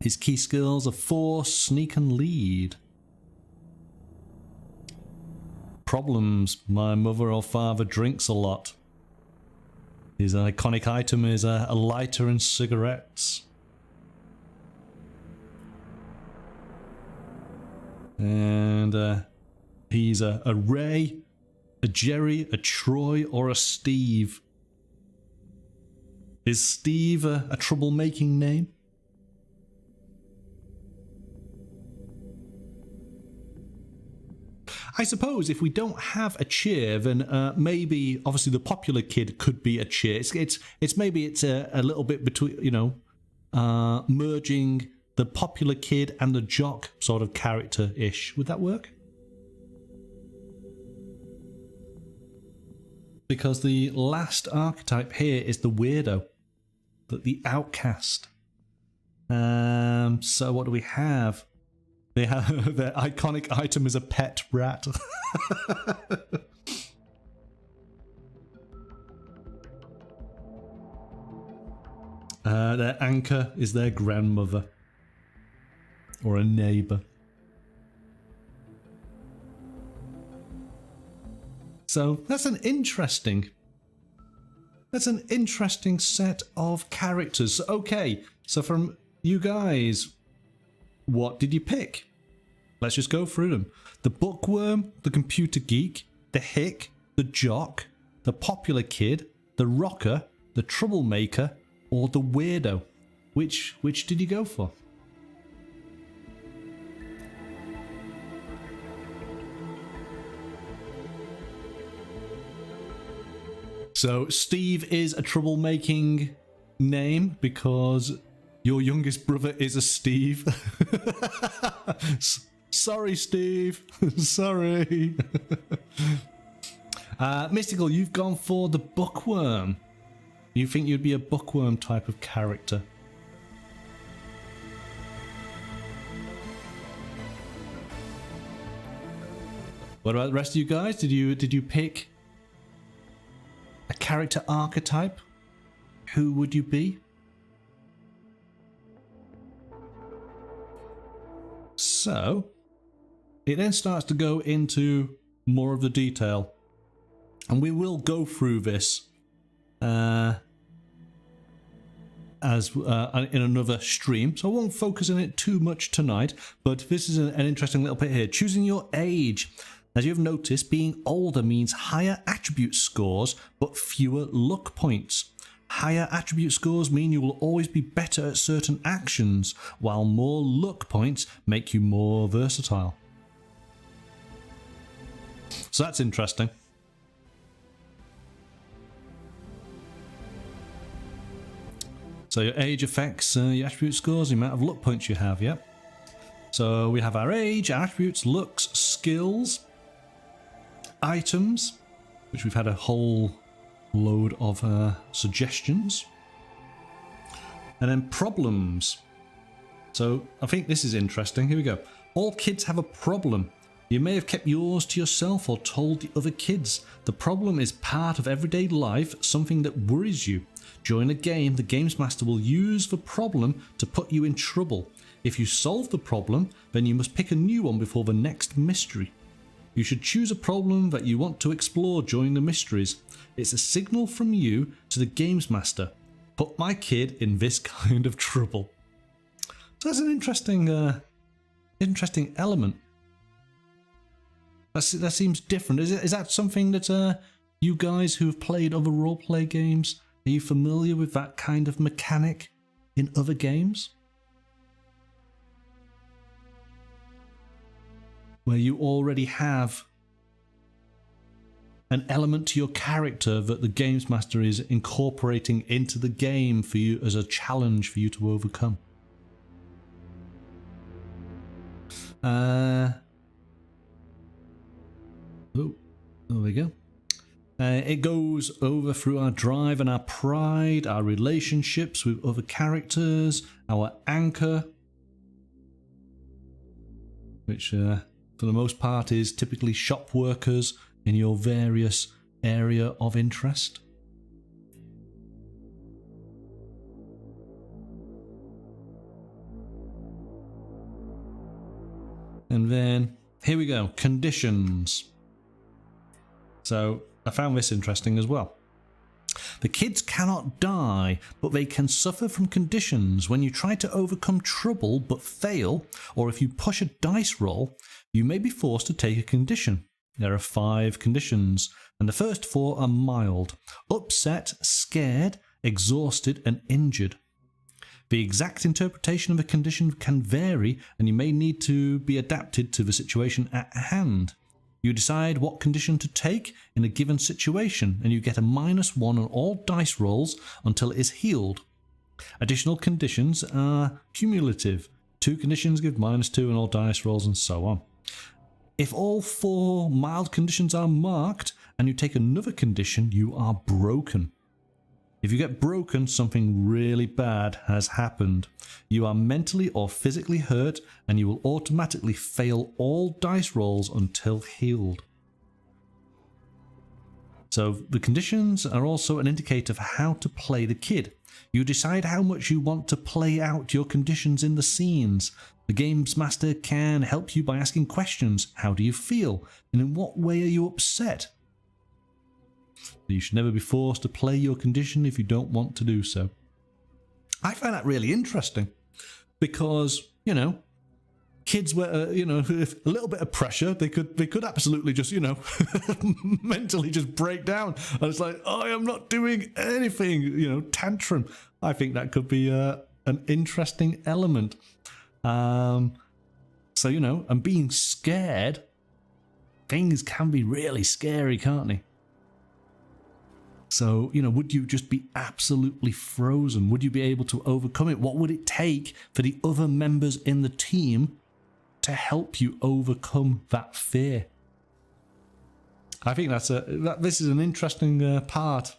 A: His key skills are force, sneak, and lead. Problems. My mother or father drinks a lot. His iconic item is a lighter and cigarettes. And he's a Ray, a Jerry, a Troy, or a Steve. Is Steve a troublemaking name? I suppose if we don't have a cheer, then maybe obviously the popular kid could be a cheer. It's maybe it's a little bit between, you know, merging the popular kid and the jock sort of character-ish. Would that work? Because the last archetype here is the weirdo, the outcast. So what do we have? They have their iconic item is a pet rat. Their anchor is their grandmother or a neighbor. So that's an interesting set of characters. Okay, so from you guys, what did you pick? Let's just go through them. The bookworm, the computer geek, the hick, the jock, the popular kid, the rocker, the troublemaker, or the weirdo. Which did you go for? So Steve is a troublemaking name because your youngest brother is a Steve. Sorry, Steve. Sorry. Mystical, you've gone for the bookworm. You think you'd be a bookworm type of character. What about the rest of you guys? Did you pick a character archetype? Who would you be? So, it then starts to go into more of the detail. And we will go through this in another stream. So I won't focus on it too much tonight. But this is an interesting little bit here. Choosing your age. As you've noticed, being older means higher attribute scores, but fewer luck points. Higher attribute scores mean you will always be better at certain actions, while more luck points make you more versatile. So that's interesting. So your age affects your attribute scores, the amount of luck points you have, yeah? So we have our age, our attributes, looks, skills, items, which we've had a whole load of suggestions, and then problems. So I think this is interesting. Here we go. All kids have a problem. You may have kept yours to yourself or told the other kids. The problem is part of everyday life, something that worries you. During a game, the games master will use the problem to put you in trouble. If you solve the problem, then you must pick a new one before the next mystery. You should choose a problem that you want to explore during the mysteries. It's a signal from you to the games master. Put my kid in this kind of trouble. So that's an interesting element. That seems different. Is that something that you guys who have played other roleplay games, are you familiar with that kind of mechanic in other games? Where you already have an element to your character that the games master is incorporating into the game for you as a challenge for you to overcome. Oh, there we go. It goes over through our drive and our pride, our relationships with other characters, our anchor, which for the most part is typically shop workers in your various area of interest. And then here we go, conditions. So I found this interesting as well. The kids cannot die, but they can suffer from conditions. When you try to overcome trouble but fail, or if you push a dice roll, you may be forced to take a condition. There are 5 conditions, and the first 4 are mild: upset, scared, exhausted, and injured. The exact interpretation of a condition can vary, and you may need to be adapted to the situation at hand. You decide what condition to take in a given situation, and you get a -1 on all dice rolls until it is healed. Additional conditions are cumulative. 2 conditions give -2 on all dice rolls, and so on. If all 4 mild conditions are marked and you take another condition, you are broken. If you get broken, something really bad has happened. You are mentally or physically hurt, and you will automatically fail all dice rolls until healed. So the conditions are also an indicator of how to play the kid. You decide how much you want to play out your conditions in the scenes. The games master can help you by asking questions. How do you feel? And in what way are you upset? You should never be forced to play your condition if you don't want to do so. I find that really interesting because, you know, kids were, you know, with a little bit of pressure, they could absolutely just, you know, mentally just break down. And it's like, I am not doing anything, you know, tantrum. I think that could be an interesting element. So, you know, and being scared, things can be really scary, can't they? So, you know, would you just be absolutely frozen? Would you be able to overcome it? What would it take for the other members in the team to help you overcome that fear? I think this is an interesting part.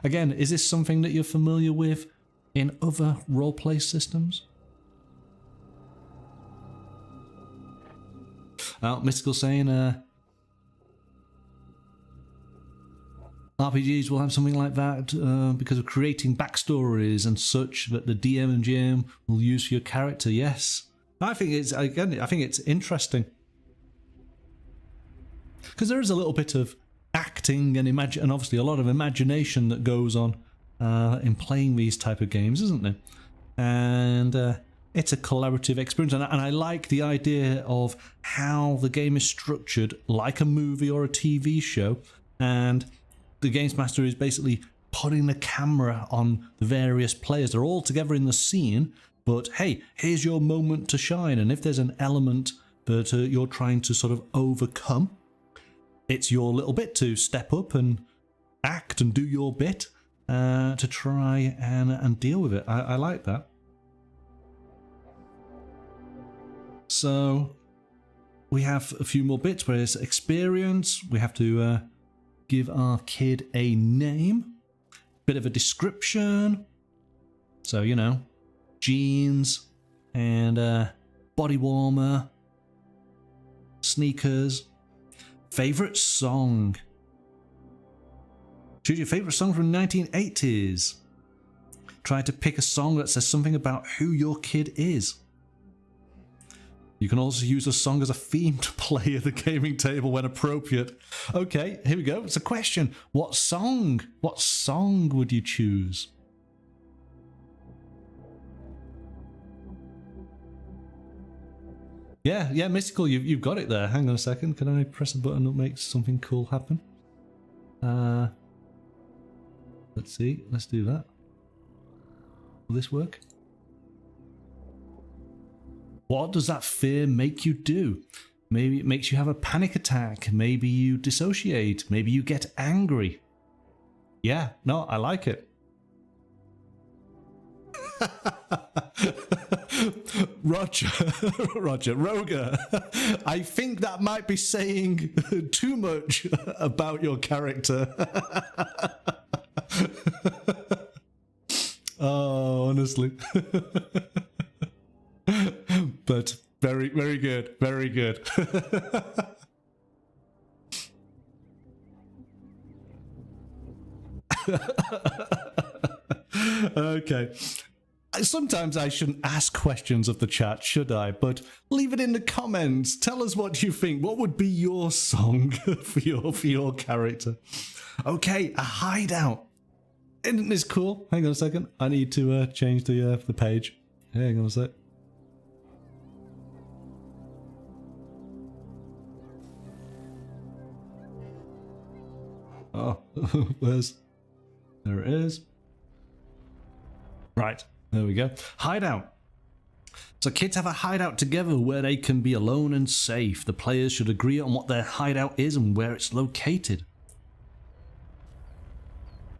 A: Again, is this something that you're familiar with in other roleplay systems? Mystical saying, RPGs will have something like that because of creating backstories and such that the DM and GM will use for your character. Yes, I think it's interesting because there is a little bit of acting and obviously a lot of imagination that goes on in playing these type of games, isn't there? And it's a collaborative experience, and I like the idea of how the game is structured, like a movie or a TV show, and the games master is basically putting the camera on the various players. They're all together in the scene, but hey, here's your moment to shine. And if there's an element that you're trying to sort of overcome, it's your little bit to step up and act and do your bit to try and deal with it. I like that. So we have a few more bits where it's experience. We have to give our kid a name, bit of a description. So, you know, jeans and body warmer, sneakers. Favorite song. Choose your favorite song from the 1980s. Try to pick a song that says something about who your kid is. You can also use a song as a theme to play at the gaming table when appropriate. Okay, here we go. It's a question. What song? What song would you choose? Yeah, Mystical, you've got it there. Hang on a second. Can I press a button that makes something cool happen? Let's see. Let's do that. Will this work? What does that fear make you do? Maybe it makes you have a panic attack. Maybe you dissociate. Maybe you get angry. Yeah, no, I like it. Roger, Roger, I think that might be saying too much about your character. Oh, honestly. But very, very good, very good. Okay. Sometimes I shouldn't ask questions of the chat, should I? But leave it in the comments. Tell us what you think. What would be your song for your character? Okay, a hideout. Isn't this cool? Hang on a second. I need to change the page. Hang on a sec. Oh, there it is. Right, there we go. Hideout. So kids have a hideout together where they can be alone and safe. The players should agree on what their hideout is and where it's located.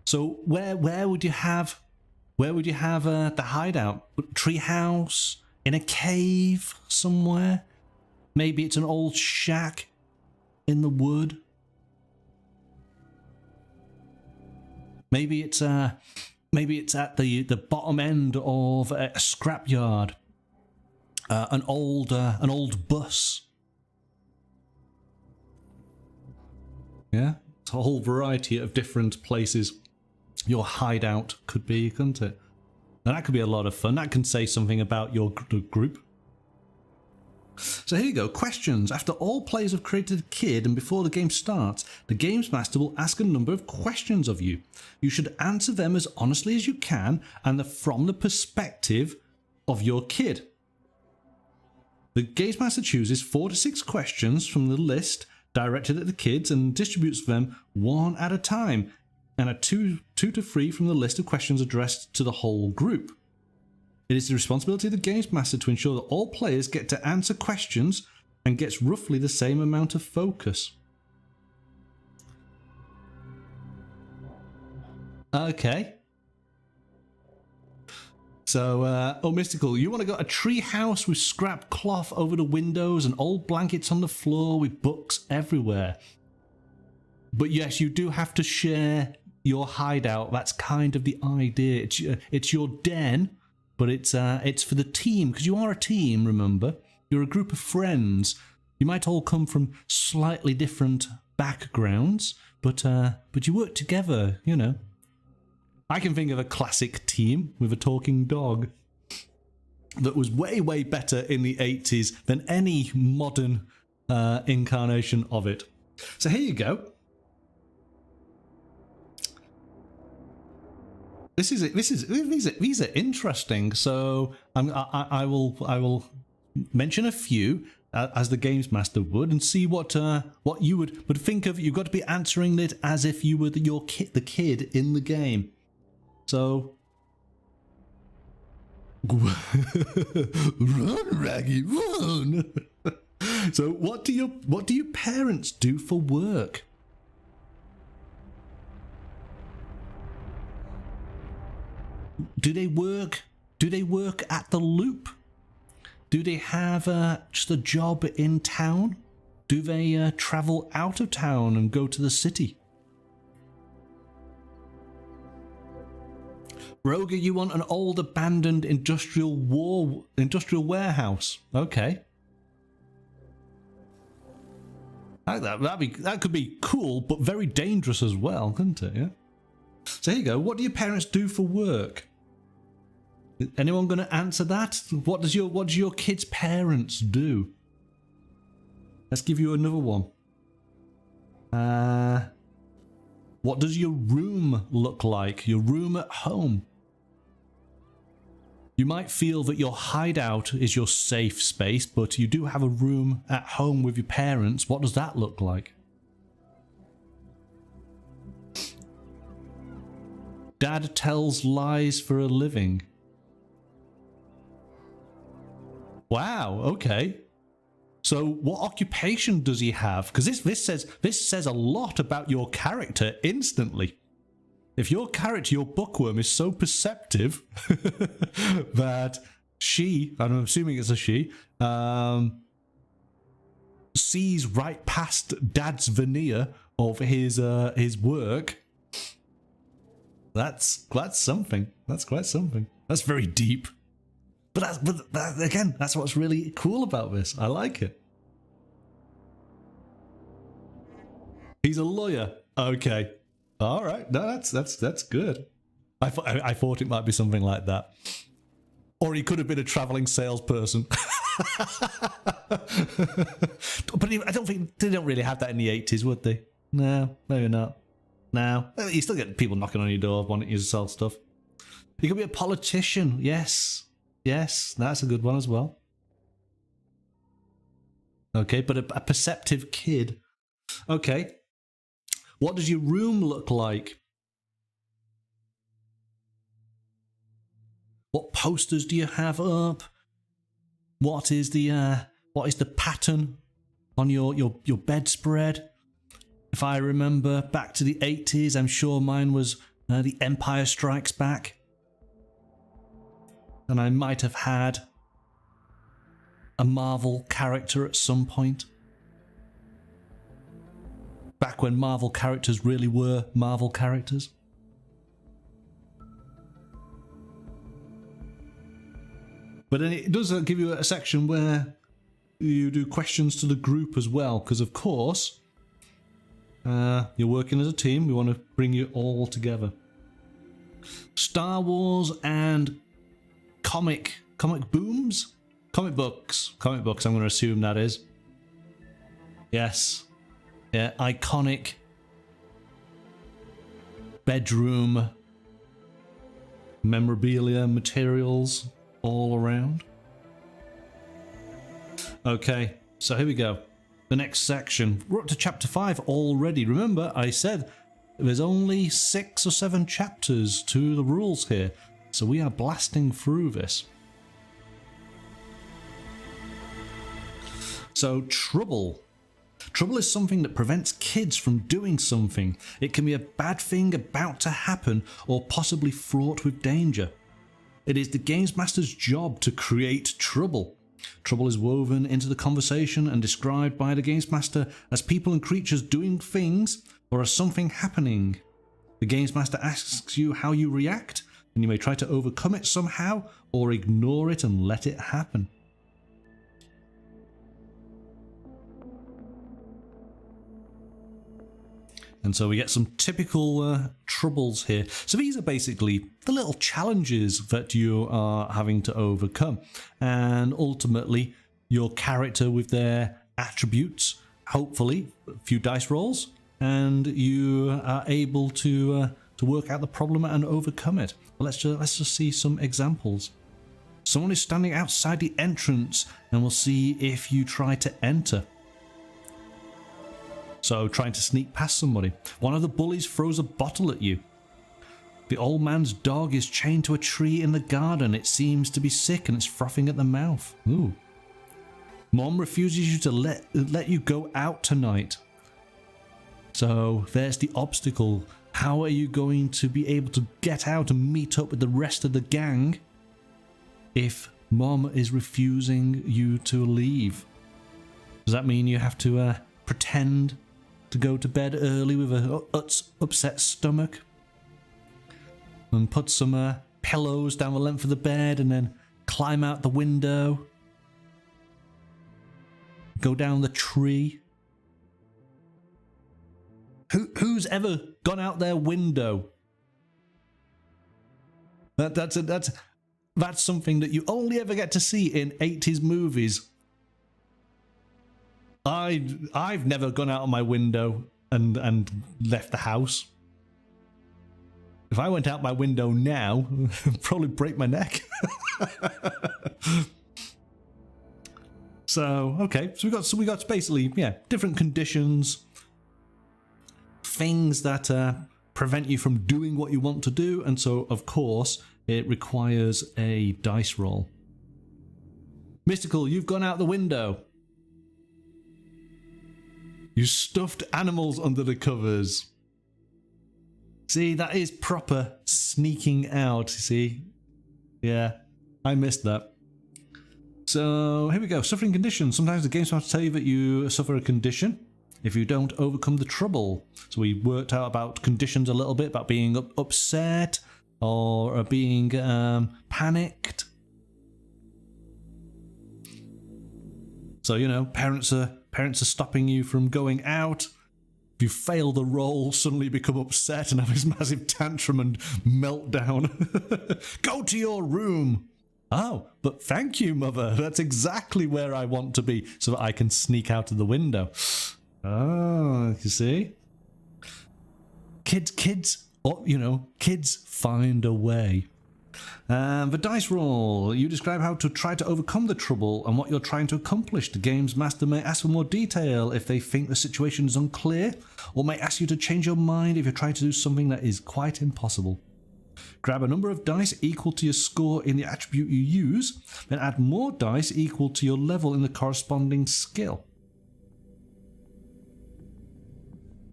A: So where would you have the hideout? Treehouse? In a cave somewhere? Maybe it's an old shack in the wood. Maybe it's at the bottom end of a scrapyard. An old bus. Yeah, it's a whole variety of different places your hideout could be, couldn't it? And that could be a lot of fun. That can say something about your group. So here you go, questions. After all players have created a kid and before the game starts, the Games Master will ask a number of questions of you. You should answer them as honestly as you can and from the perspective of your kid. The Games Master chooses 4 to 6 questions from the list directed at the kids and distributes them one at a time, and a 2 to 3 from the list of questions addressed to the whole group. It is the responsibility of the Games Master to ensure that all players get to answer questions and gets roughly the same amount of focus. Okay. So, oh, Mystical, you want to go a tree house with scrap cloth over the windows and old blankets on the floor with books everywhere. But yes, you do have to share your hideout. That's kind of the idea. It's your den. But it's for the team, because you are a team, remember? You're a group of friends. You might all come from slightly different backgrounds, but you work together, you know. I can think of a classic team with a talking dog that was way, way better in the 80s than any modern incarnation of it. So here you go. These are interesting. So I will mention a few as the Games Master would, and see what you would think of. You've got to be answering it as if you were the kid in the game. So run, Raggy, run. So what do your parents do for work? Do they work at the Loop? Do they have just a job in town? Do they travel out of town and go to the city? Roger, you want an old abandoned industrial warehouse. Okay. That could be cool, but very dangerous as well, couldn't it? Yeah. So here you go. What do your parents do for work? Anyone going to answer that? What do your kids' parents do? Let's give you another one. What does your room look like? Your room at home? You might feel that your hideout is your safe space, but you do have a room at home with your parents. What does that look like? Dad tells lies for a living. Wow, okay. So what occupation does he have? Because this says a lot about your character instantly. If your character, your bookworm, is so perceptive that she, and I'm assuming it's a she, sees right past Dad's veneer of his work, that's something. That's quite something. That's very deep. But again, that's what's really cool about this. I like it. He's a lawyer. Okay. All right. No, that's good. I thought it might be something like that. Or he could have been a traveling salesperson. But I don't think they don't really have that in the 80s, would they? No, maybe not. No. You still get people knocking on your door wanting you to sell stuff. You could be a politician. Yes. Yes, that's a good one as well. Okay, but a perceptive kid. Okay. What does your room look like? What posters do you have up? What is the pattern on your bedspread? If I remember back to the 80s, I'm sure mine was The Empire Strikes Back. And I might have had a Marvel character at some point. Back when Marvel characters really were Marvel characters. But then it does give you a section where you do questions to the group as well, because of course, you're working as a team. We want to bring you all together. Star Wars and comic booms? Comic books, I'm going to assume that is. Yes. Yeah, iconic bedroom memorabilia materials all around. Okay, so here we go. The next section. We're up to chapter 5 already. Remember, I said there's only 6 or 7 chapters to the rules here. So we are blasting through this. So, trouble. Trouble is something that prevents kids from doing something. It can be a bad thing about to happen or possibly fraught with danger. It is the Games Master's job to create trouble. Trouble is woven into the conversation and described by the Games Master as people and creatures doing things or as something happening. The Games Master asks you how you react, and you may try to overcome it somehow or ignore it and let it happen. And so we get some typical troubles here. So these are basically the little challenges that you are having to overcome. And ultimately, your character with their attributes, hopefully, a few dice rolls, and you are able to work out the problem and overcome it. But let's just see some examples. Someone is standing outside the entrance, and we'll see if you try to enter. So, trying to sneak past somebody. One of the bullies throws a bottle at you. The old man's dog is chained to a tree in the garden. It seems to be sick and it's frothing at the mouth. Ooh. Mom refuses you to let you go out tonight. So, there's the obstacle. How are you going to be able to get out and meet up with the rest of the gang if Mom is refusing you to leave? Does that mean you have to pretend to go to bed early with a upset stomach and put some pillows down the length of the bed and then climb out the window, go down the tree? Who's ever gone out their window? That's something that you only ever get to see in 80s movies. I've never gone out of my window and left the house. If I went out my window now, I'd probably break my neck. So okay, so we got basically different conditions, things that prevent you from doing what you want to do, and so of course it requires a dice roll. Mystical, you've gone out the window. You stuffed animals under the covers. See, that is proper sneaking out, see? Yeah, I missed that. So, here we go. Suffering conditions. Sometimes the game's going to tell you that you suffer a condition if you don't overcome the trouble. So we worked out about conditions a little bit, about being upset or being panicked. So, you know, parents are stopping you from going out. If you fail the roll, suddenly you become upset and have this massive tantrum and meltdown. Go to your room. Oh, but thank you, Mother. That's exactly where I want to be so that I can sneak out of the window. Oh, you see? Kids, or, you know, kids find a way. The dice roll. You describe how to try to overcome the trouble and what you're trying to accomplish. The game's master may ask for more detail if they think the situation is unclear, or may ask you to change your mind if you're trying to do something that is quite impossible. Grab a number of dice equal to your score in the attribute you use, then add more dice equal to your level in the corresponding skill.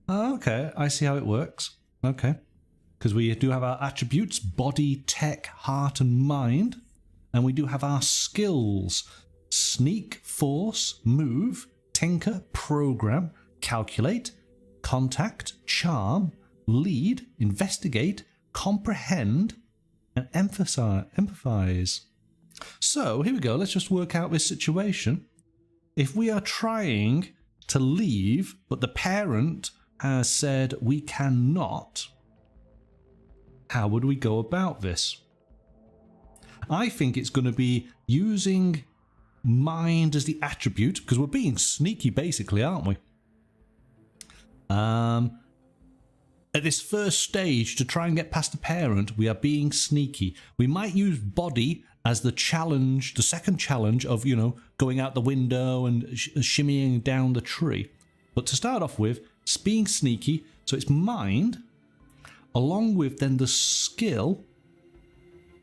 A: Okay, I see how it works. Okay. Because we do have our attributes, body, tech, heart and mind. And we do have our skills. Sneak, force, move, tinker, program, calculate, contact, charm, lead, investigate, comprehend, and empathize. So, here we go. Let's just work out this situation. If we are trying to leave, but the parent has said we cannot, how would we go about this? I think it's going to be using mind as the attribute, because we're being sneaky basically, aren't we? At this first stage, to try and get past the parent, we are being sneaky. We might use body as the challenge, the second challenge of, you know, going out the window and shimmying down the tree. But to start off with, it's being sneaky, so it's mind, along with then the skill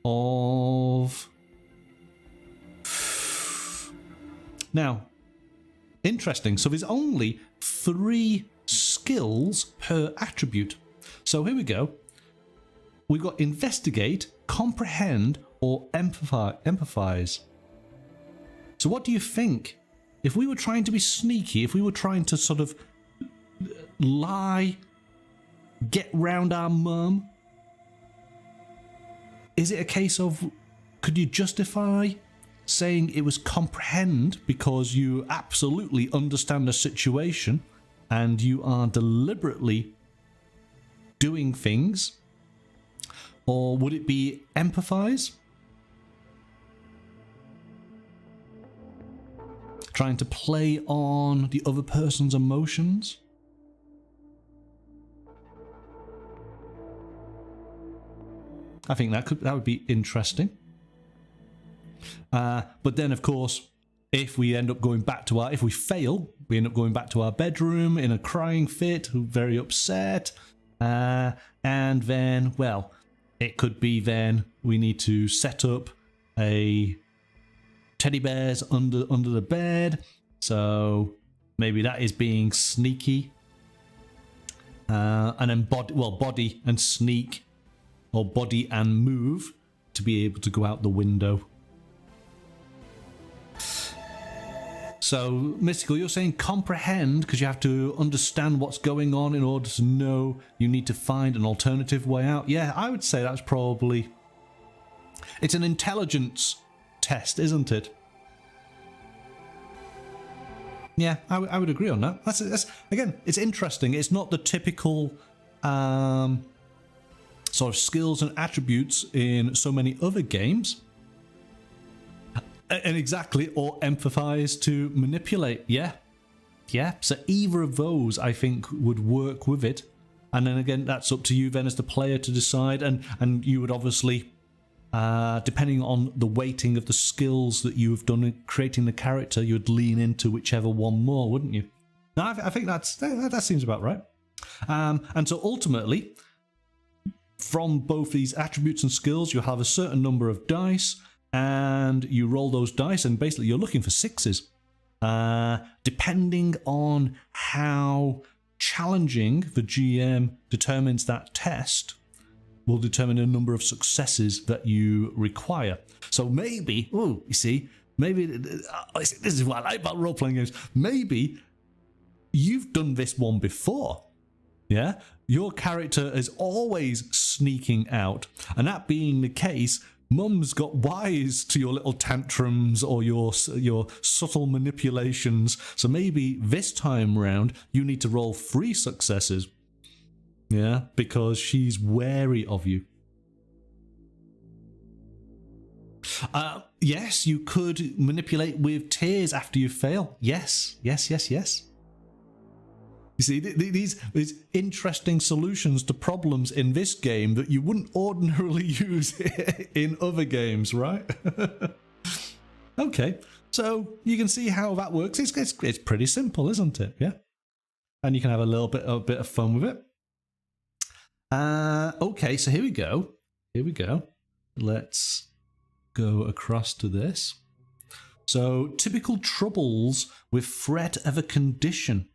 A: of... Now, interesting, so there's only 3 skills per attribute. So here we go. We've got investigate, comprehend, or empathize. So what do you think? If we were trying to be sneaky, if we were trying to sort of lie, get round our mum, is it a case of, could you justify saying it was comprehend because you absolutely understand the situation and you are deliberately doing things? Or would it be empathize? Trying to play on the other person's emotions? I think that would be interesting. But then, of course, if we end up going back to if we fail, we end up going back to our bedroom in a crying fit, very upset, and then, well, it could be then we need to set up a teddy bears under the bed, so maybe that is being sneaky, and then body and sneak, or body and move to be able to go out the window. So, Mystical, you're saying comprehend because you have to understand what's going on in order to know you need to find an alternative way out. Yeah, I would say that's probably... It's an intelligence test, isn't it? Yeah, I would agree on that. That's again, it's interesting. It's not the typical sort of skills and attributes in so many other games. And exactly, or empathize to manipulate. Yeah. So either of those, I think, would work with it. And then again, that's up to you then as the player to decide. And you would obviously, depending on the weighting of the skills that you have done in creating the character, you would lean into whichever one more, wouldn't you? No, I think that seems about right. And so ultimately, from both these attributes and skills, you have a certain number of dice, and you roll those dice, and basically you're looking for sixes. Depending on how challenging the GM determines that test, will determine the number of successes that you require. So maybe, maybe this is what I like about role-playing games. Maybe you've done this one before. Yeah, your character is always sneaking out, and that being the case, Mum's got wise to your little tantrums or your subtle manipulations. So maybe this time round you need to roll 3 successes. Yeah, because she's wary of you. Yes, you could manipulate with tears after you fail. Yes. You see, these interesting solutions to problems in this game that you wouldn't ordinarily use in other games, right? Okay, so you can see how that works. It's pretty simple, isn't it? Yeah, and you can have a little bit of fun with it. Okay, so here we go. Let's go across to this. So, typical troubles with threat of a condition.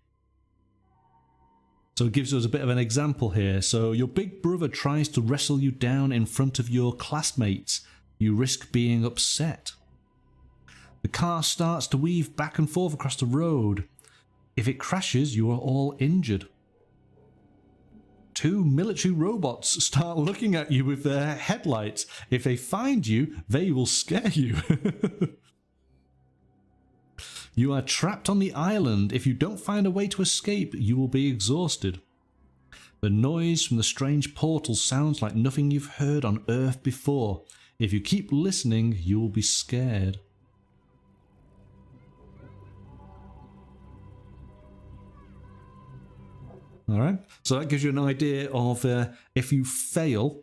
A: So it gives us a bit of an example here. So your big brother tries to wrestle you down in front of your classmates. You risk being upset. The car starts to weave back and forth across the road. If it crashes, you are all injured. 2 military robots start looking at you with their headlights. If they find you, they will scare you. You are trapped on the island. If you don't find a way to escape, you will be exhausted. The noise from the strange portal sounds like nothing you've heard on Earth before. If you keep listening, you will be scared. Alright, so that gives you an idea of if you fail,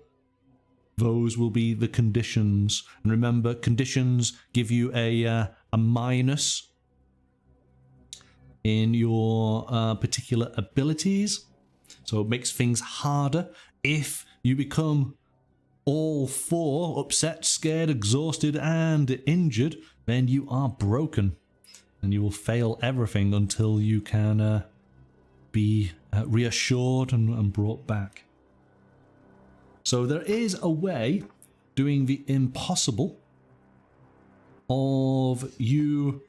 A: those will be the conditions. And remember, conditions give you a minus in your particular abilities, so it makes things harder. If you become all 4 upset, scared, exhausted and injured, then you are broken and you will fail everything until you can be reassured and brought back. So there is a way, doing the impossible, of you.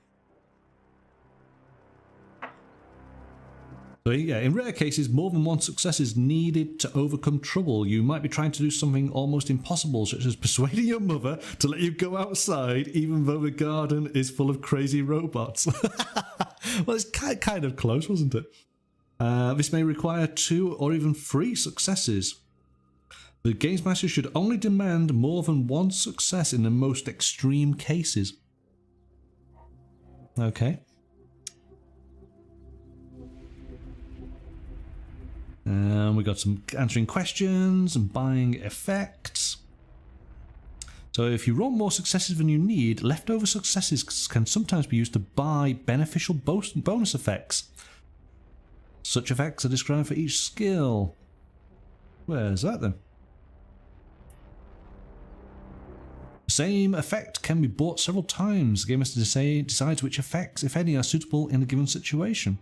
A: So yeah, in rare cases, more than 1 success is needed to overcome trouble. You might be trying to do something almost impossible, such as persuading your mother to let you go outside, even though the garden is full of crazy robots. Well, it's kind of close, wasn't it? This may require 2 or even 3 successes. The Games Master should only demand more than 1 success in the most extreme cases. Okay. We got some answering questions and buying effects. So if you roll more successes than you need, leftover successes can sometimes be used to buy beneficial bonus effects. Such effects are described for each skill. Where's that then? The same effect can be bought several times. The game master decides which effects, if any, are suitable in a given situation.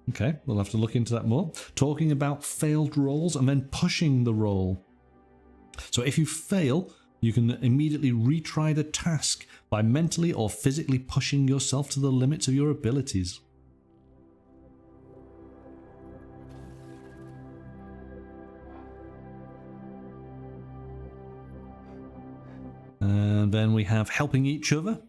A: Okay, we'll have to look into that more. Talking about failed rolls and then pushing the roll. So if you fail, you can immediately retry the task by mentally or physically pushing yourself to the limits of your abilities. And then we have helping each other.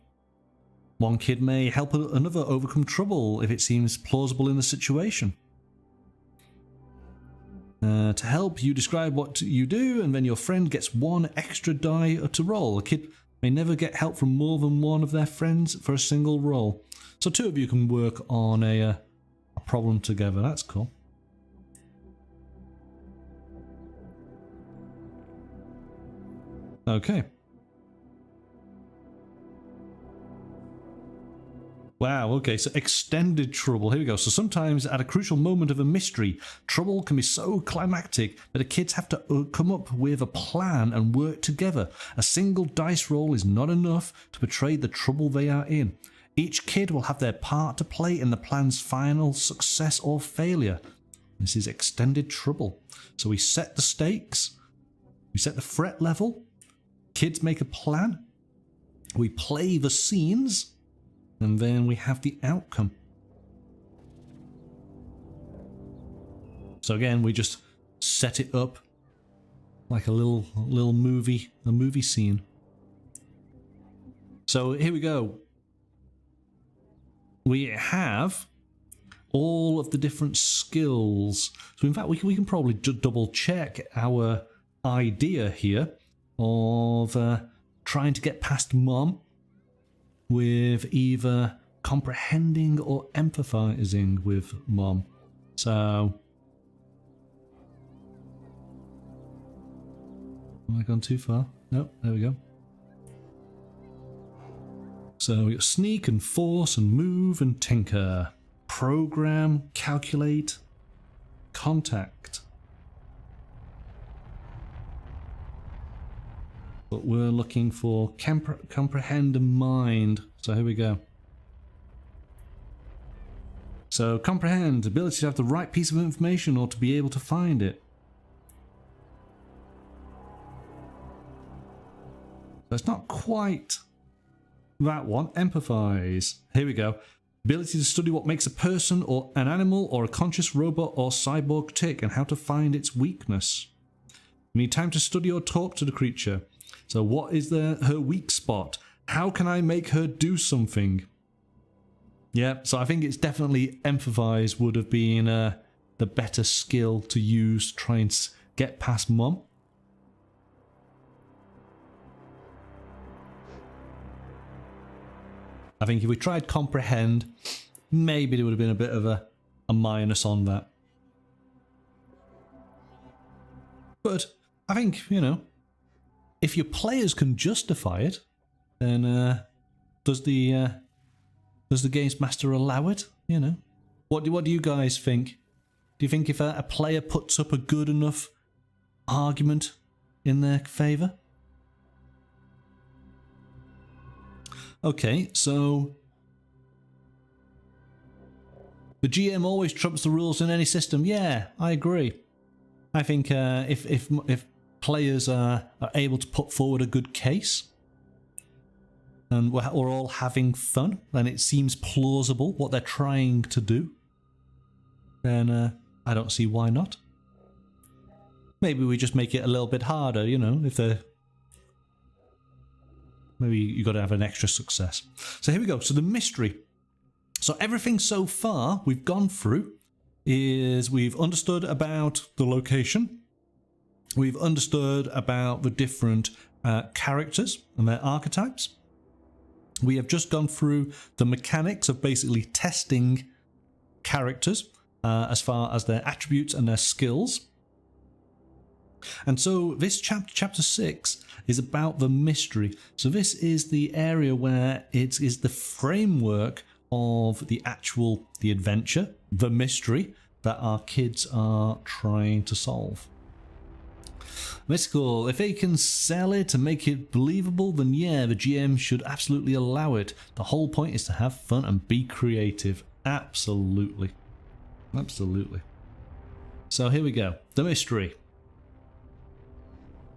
A: One kid may help another overcome trouble if it seems plausible in the situation. To help, you describe what you do, and then your friend gets one extra die to roll. A kid may never get help from more than one of their friends for a single roll. So two of you can work on a problem together. That's cool. Okay. Wow, okay, so extended trouble. Here we go. So sometimes at a crucial moment of a mystery, trouble can be so climactic that the kids have to come up with a plan and work together. A single dice roll is not enough to portray the trouble they are in. Each kid will have their part to play in the plan's final success or failure. This is extended trouble. So we set the stakes, we set the threat level, kids make a plan, we play the scenes, and then we have the outcome. So again, we just set it up like a little movie scene. So here we go. We have all of the different skills. So in fact, we can probably double check our idea here of trying to get past Mom with either comprehending or empathizing with Mom. So, have I gone too far? Nope, there we go. So we got sneak and force and move and tinker. Program, calculate, contact. But we're looking for comprehend and mind. So here we go. So comprehend, ability to have the right piece of information or to be able to find it. So it's not quite that one. Empathize. Here we go. Ability to study what makes a person or an animal or a conscious robot or cyborg tick and how to find its weakness. You need time to study or talk to the creature. So what is her weak spot? How can I make her do something? Yeah, so I think it's definitely empathize would have been the better skill to use to try and get past Mom. I think if we tried comprehend, maybe there would have been a bit of a minus on that. But I think, you know, if your players can justify it, then does the games master allow it? You know, what do you guys think? Do you think if a player puts up a good enough argument in their favour? Okay, so the GM always trumps the rules in any system. Yeah, I agree. I think if players are able to put forward a good case and we're all having fun, then it seems plausible what they're trying to do, then I don't see why not. Maybe we just make it a little bit harder, you know, if they're... Maybe you got to have an extra success. So here we go. So the mystery. So everything so far we've gone through is we've understood about the location. We've understood about the different characters and their archetypes. We have just gone through the mechanics of basically testing characters as far as their attributes and their skills. And so this chapter 6 is about the mystery. So this is the area where it is the framework of the adventure, the mystery that our kids are trying to solve. Mystical. If they can sell it and make it believable, then yeah, the GM should absolutely allow it. The whole point is to have fun and be creative. Absolutely. Absolutely. So here we go. The mystery.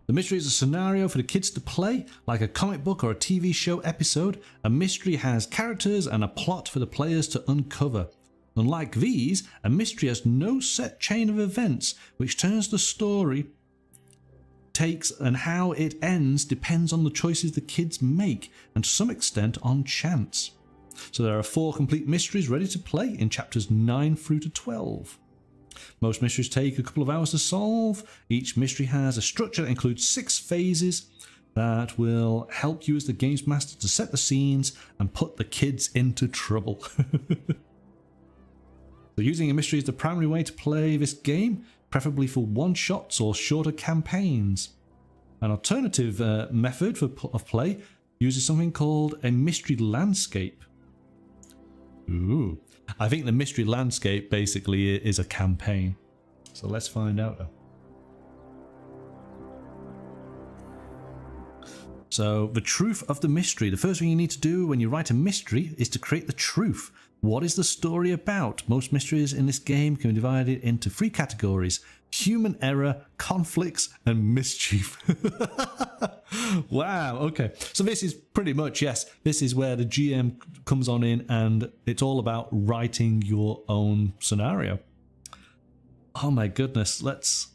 A: The mystery is a scenario for the kids to play, like a comic book or a TV show episode. A mystery has characters and a plot for the players to uncover. Unlike these, a mystery has no set chain of events, which takes the story takes and how it ends depends on the choices the kids make, and to some extent on chance. So there are 4 complete mysteries ready to play in chapters 9 through to 12. Most mysteries take a couple of hours to solve. Each mystery has a structure that includes 6 phases that will help you as the games master to set the scenes and put the kids into trouble. So using a mystery is the primary way to play this game, preferably for one-shots or shorter campaigns. An alternative method of play uses something called a mystery landscape. Ooh, I think the mystery landscape basically is a campaign. So let's find out though. So the truth of the mystery. The first thing you need to do when you write a mystery is to create the truth. What is the story about? Most mysteries in this game can be divided into 3 categories: human error, conflicts, and mischief. Wow, okay. So this is pretty much, yes, this is where the GM comes on in, and it's all about writing your own scenario. Oh my goodness, let's...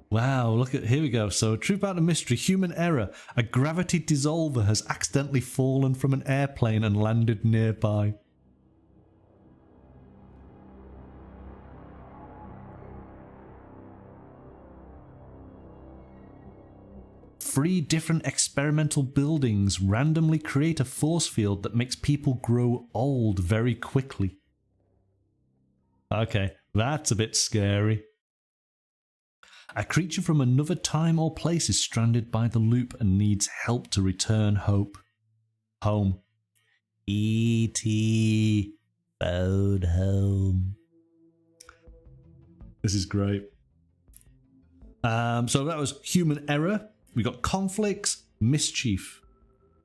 A: Wow, look at, here we go. So, truth about the mystery, human error. A gravity dissolver has accidentally fallen from an airplane and landed nearby. Three different experimental buildings randomly create a force field that makes people grow old very quickly. Okay, that's a bit scary. A creature from another time or place is stranded by the loop and needs help to return home. E.T. Phone home. This is great. So that was human error. We got conflicts, mischief.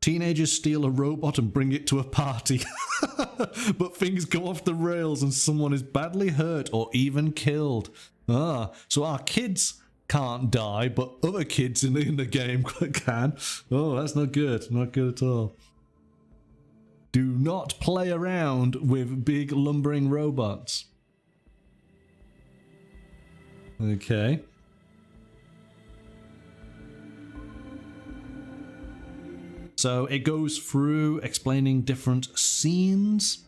A: Teenagers steal a robot and bring it to a party. But things go off the rails and someone is badly hurt or even killed. So our kids can't die, but other kids in the game can. Oh, that's not good. Not good at all. Do not play around with big lumbering robots. Okay. So it goes through explaining different scenes.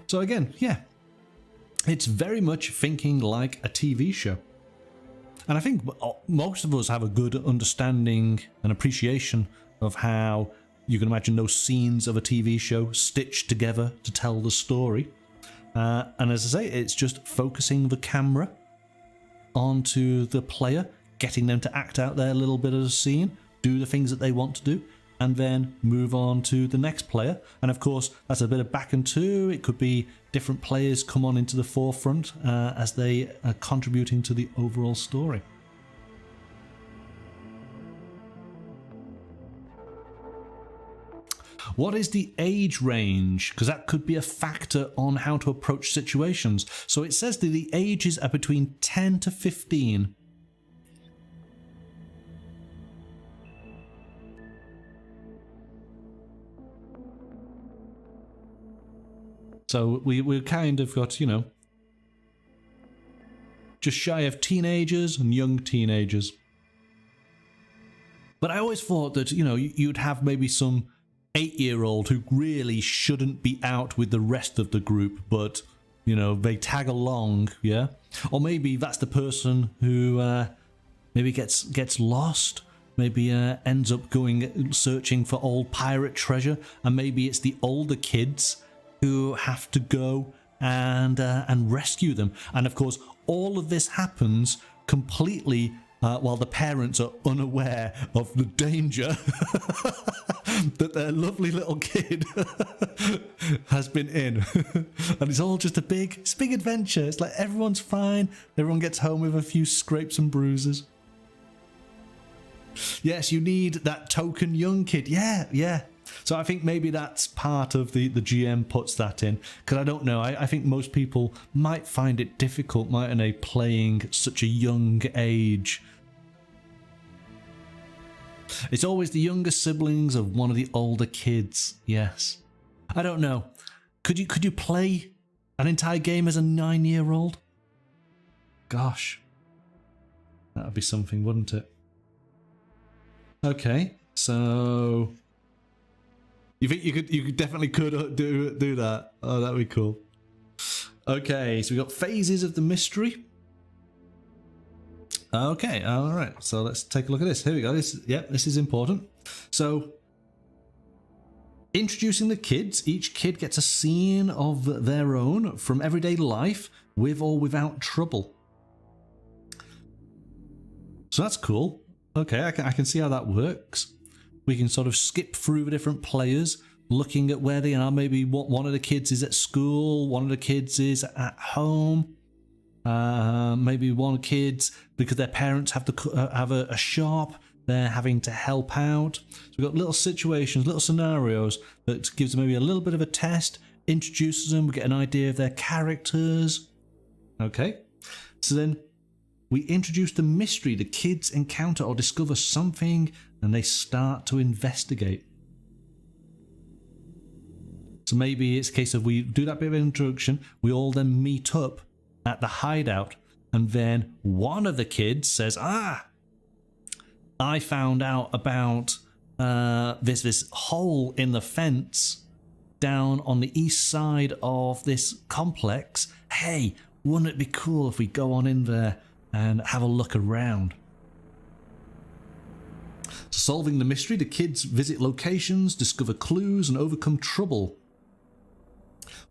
A: So again, yeah, it's very much thinking like a TV show. And I think most of us have a good understanding and appreciation of how you can imagine those scenes of a TV show stitched together to tell the story. And as I say, it's just focusing the camera onto the player, getting them to act out their little bit of the scene, do the things that they want to do, and then move on to the next player. And of course, that's a bit of back and two. It could be different players come on into the forefront as they are contributing to the overall story. What is the age range? Because that could be a factor on how to approach situations. So it says that the ages are between 10 to 15. So we've kind of got, you know, just shy of teenagers and young teenagers. But I always thought that, you know, you'd have maybe some 8-year-old who really shouldn't be out with the rest of the group, but, you know, they tag along, yeah? Or maybe that's the person who maybe gets lost, maybe ends up going searching for old pirate treasure, and maybe it's the older kids who have to go and rescue them. And of course, all of this happens completely while the parents are unaware of the danger that their lovely little kid has been in. And it's all just a big adventure. It's like everyone's fine. Everyone gets home with a few scrapes and bruises. Yes, you need that token young kid. Yeah. So I think maybe that's part of the GM puts that in, because I don't know, I think most people might find it difficult, mightn't they, playing such a young age. It's always the younger siblings of one of the older kids. Yes. I don't know. Could you play an entire game as a 9-year-old? Gosh. That would be something, wouldn't it? Okay, so you think you definitely could do that? Oh, that'd be cool. Okay, so we got phases of the mystery. Okay, all right. So let's take a look at this. Here we go. This is important. So, introducing the kids. Each kid gets a scene of their own from everyday life, with or without trouble. So that's cool. Okay, I can see how that works. We can sort of skip through the different players, looking at where they are. Maybe one of the kids is at school, one of the kids is at home. Maybe one kid's, because their parents have to have a shop, they're having to help out. So we've got little situations, little scenarios that gives them maybe a little bit of a test, introduces them, we get an idea of their characters. Okay, so then we introduce the mystery. The kids encounter or discover something and they start to investigate. So maybe it's a case of we do that bit of introduction, we all then meet up at the hideout, and then one of the kids says, I found out about this hole in the fence down on the east side of this complex. Hey, wouldn't it be cool if we go on in there and have a look around? So solving the mystery, the kids visit locations, discover clues, and overcome trouble,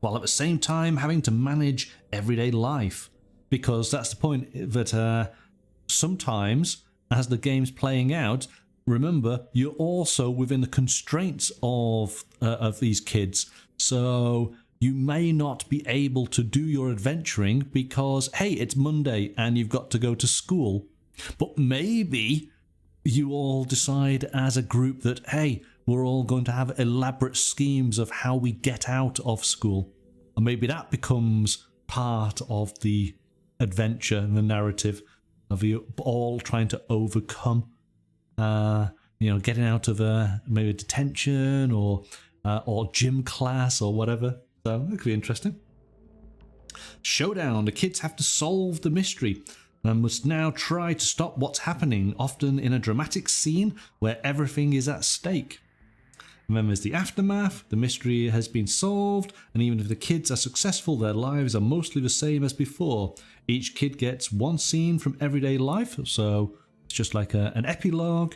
A: while at the same time having to manage everyday life. Because that's the point, that sometimes, as the game's playing out, remember, you're also within the constraints of these kids. So you may not be able to do your adventuring because, hey, it's Monday and you've got to go to school. But maybe you all decide as a group that, hey, we're all going to have elaborate schemes of how we get out of school. And maybe that becomes part of the adventure and the narrative of you all trying to overcome, getting out of maybe detention or gym class or whatever. So that could be interesting. Showdown. The kids have to solve the mystery and must now try to stop what's happening, often in a dramatic scene where everything is at stake. And then there's the aftermath. The mystery has been solved, and even if the kids are successful, their lives are mostly the same as before. Each kid gets one scene from everyday life, so it's just like an epilogue.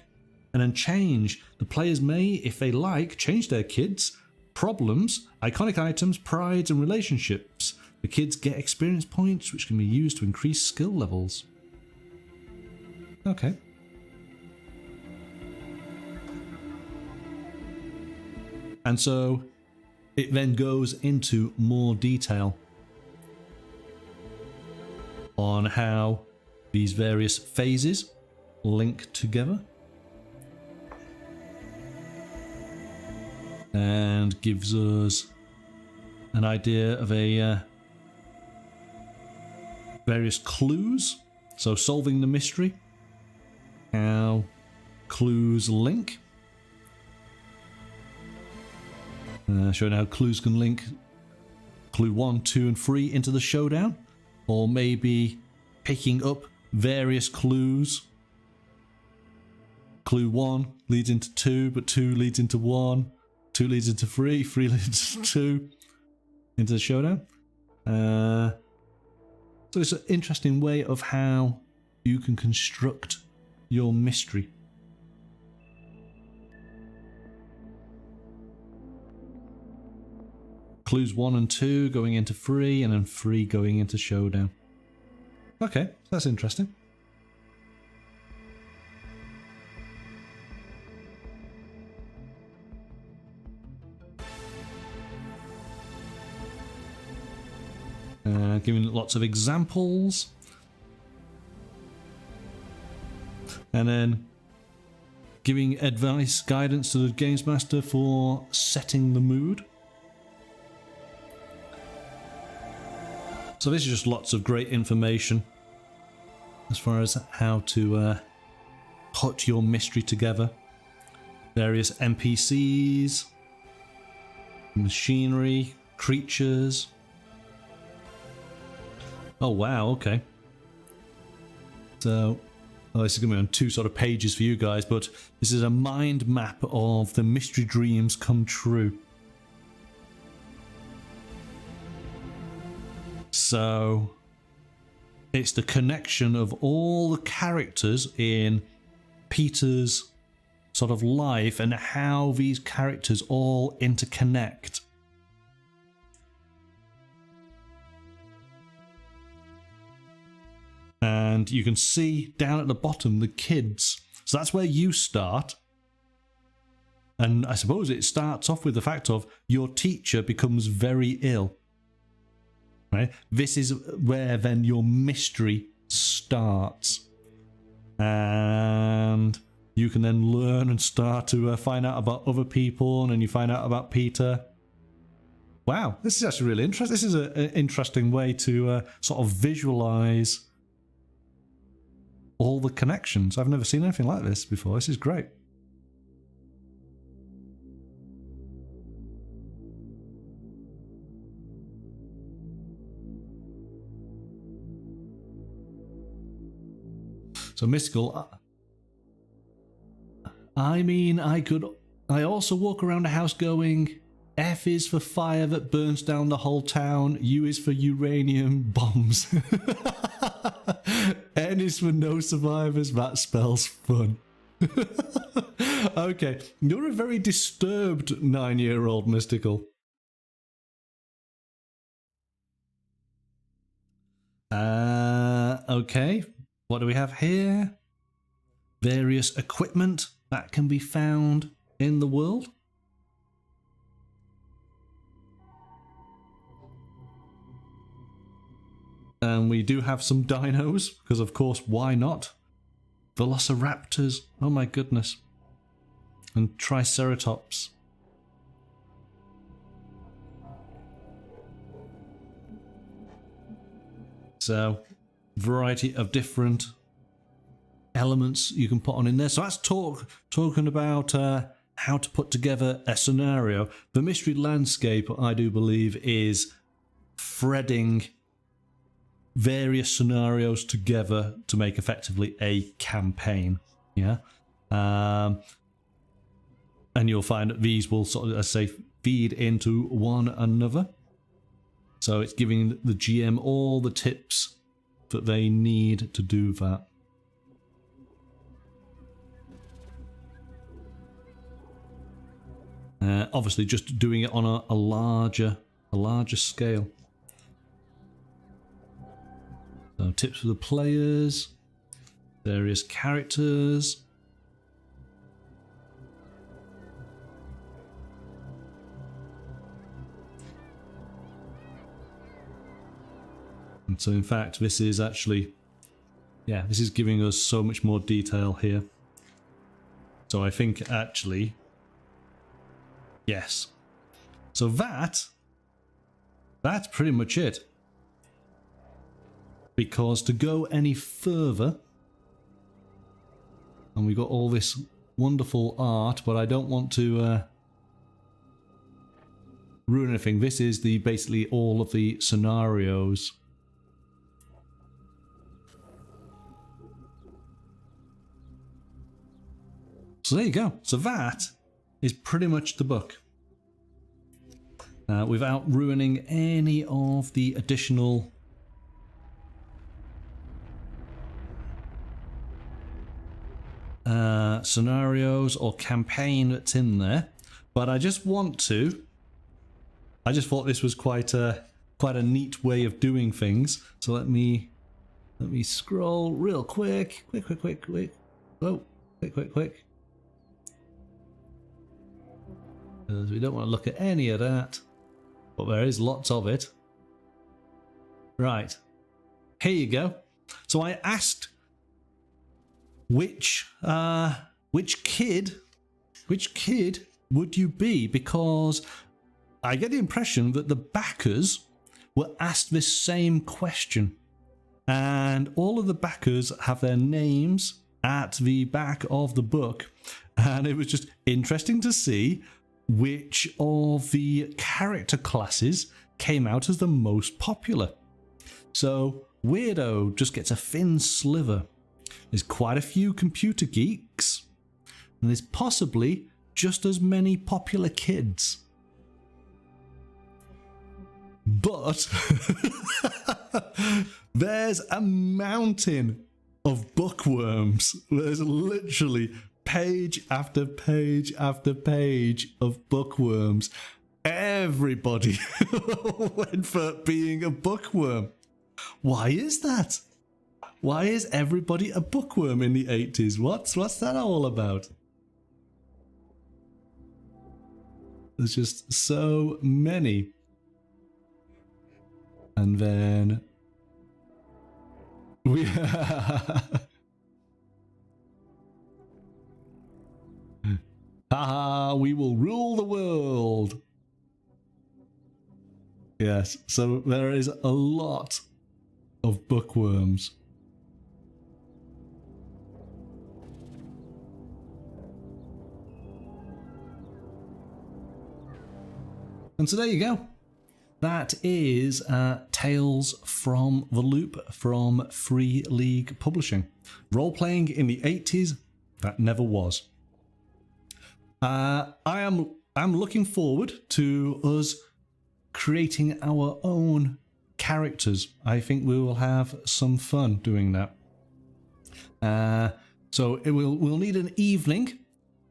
A: And then change. The players may, if they like, change their kids, problems, iconic items, prides, and relationships. The kids get experience points, which can be used to increase skill levels. Okay. And so it then goes into more detail on how these various phases link together, and gives us an idea of various clues. So solving the mystery, how clues link. Showing how clues can link clue 1, 2, and 3 into the showdown, or maybe picking up various clues. Clue 1 leads into 2, but 2 leads into 1, 2 leads into 3, 3 leads into 2, into the showdown. So it's an interesting way of how you can construct your mystery. Clues 1 and 2 going into 3, and then 3 going into showdown. Okay, that's interesting. Giving lots of examples. And then giving advice, guidance to the Games Master for setting the mood. So this is just lots of great information as far as how to put your mystery together. various NPCs, machinery, creatures. Oh wow, okay. So, this is going to be on 2 sort of pages for you guys, but this is a mind map of the mystery dreams come true. So, it's the connection of all the characters in Peter's sort of life and how these characters all interconnect. And you can see down at the bottom the kids. So that's where you start. And I suppose it starts off with the fact of your teacher becomes very ill. Right? This is where then your mystery starts. And you can then learn and start to find out about other people, and then you find out about Peter. Wow, this is actually really interesting. This is an interesting way to sort of visualize all the connections. I've never seen anything like this before. This is great. So mystical. I mean, I also walk around the house going, F is for fire that burns down the whole town. U is for uranium bombs. N is for no survivors. That spells fun. Okay, you're a very disturbed 9-year-old mystical. Okay, what do we have here? Various equipment that can be found in the world. And we do have some dinos, because of course, why not? Velociraptors, oh my goodness. And Triceratops. So, variety of different elements you can put on in there. So that's talking about how to put together a scenario. The mystery landscape, I do believe, is threading various scenarios together to make effectively a campaign. Yeah. And you'll find that these will sort of, as I say, feed into one another. So it's giving the GM all the tips that they need to do that. Obviously just doing it on a larger scale. So tips for the players, various characters. And so in fact this is actually, yeah, this is giving us so much more detail here. So I think actually, yes. So that's pretty much it. Because to go any further, and we've got all this wonderful art, but I don't want to ruin anything. This is the basically all of the scenarios. So there you go. So that is pretty much the book. Without ruining any of the additional scenarios or campaign that's in there, but I just thought this was quite a neat way of doing things. So let me scroll real quick. Oh, quick. Because we don't want to look at any of that, but there is lots of it. Right, here you go. So I asked which kid would you be, because I get the impression that the backers were asked this same question, and all of the backers have their names at the back of the book, and it was just interesting to see which of the character classes came out as the most popular. So Weirdo just gets a thin sliver. There's quite a few computer geeks, and there's possibly just as many popular kids. But there's a mountain of bookworms. There's literally page after page after page of bookworms. Everybody went for being a bookworm. Why is that? Why is everybody a bookworm in the 80s? What's that all about? There's just so many. And then we haha, we will rule the world. Yes, so there is a lot of bookworms. And so there you go. That is Tales from the Loop from Free League Publishing. Role-playing in the 80s, that never was. I'm looking forward to us creating our own characters. I think we will have some fun doing that. So we'll need an evening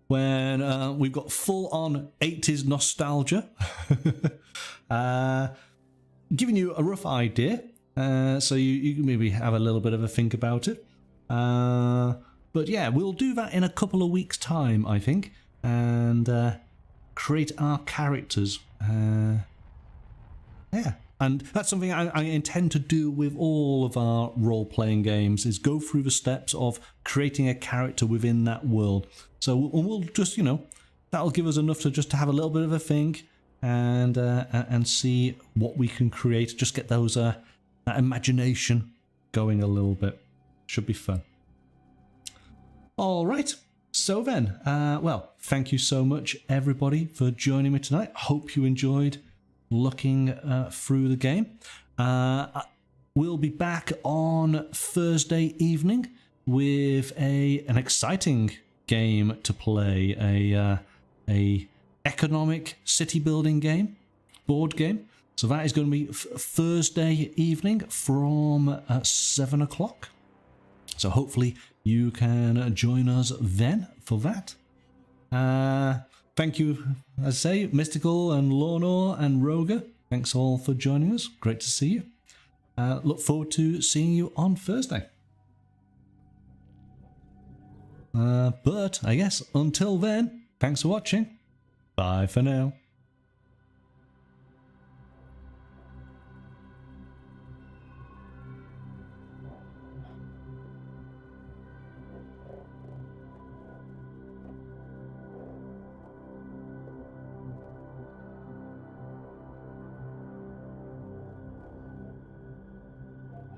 A: when we've got full-on 80s nostalgia. Giving you a rough idea, so you can maybe have a little bit of a think about it. But yeah, we'll do that in a couple of weeks' time, I think, and create our characters. Yeah, and that's something I intend to do with all of our role-playing games, is go through the steps of creating a character within that world. So we'll just, you know, that'll give us enough to just to have a little bit of a think and see what we can create. Just get those that imagination going a little bit. Should be fun. All right. So then, well, thank you so much, everybody, for joining me tonight. Hope you enjoyed looking through the game. We'll be back on Thursday evening with an exciting game to play, a economic city building game, board game. So that is going to be Thursday evening from 7 o'clock. So hopefully you can join us then for that. Thank you, as I say, Mystical and Lornor and Roger. Thanks all for joining us. Great to see you. Look forward to seeing you on Thursday. But I guess until then, thanks for watching. Bye for now.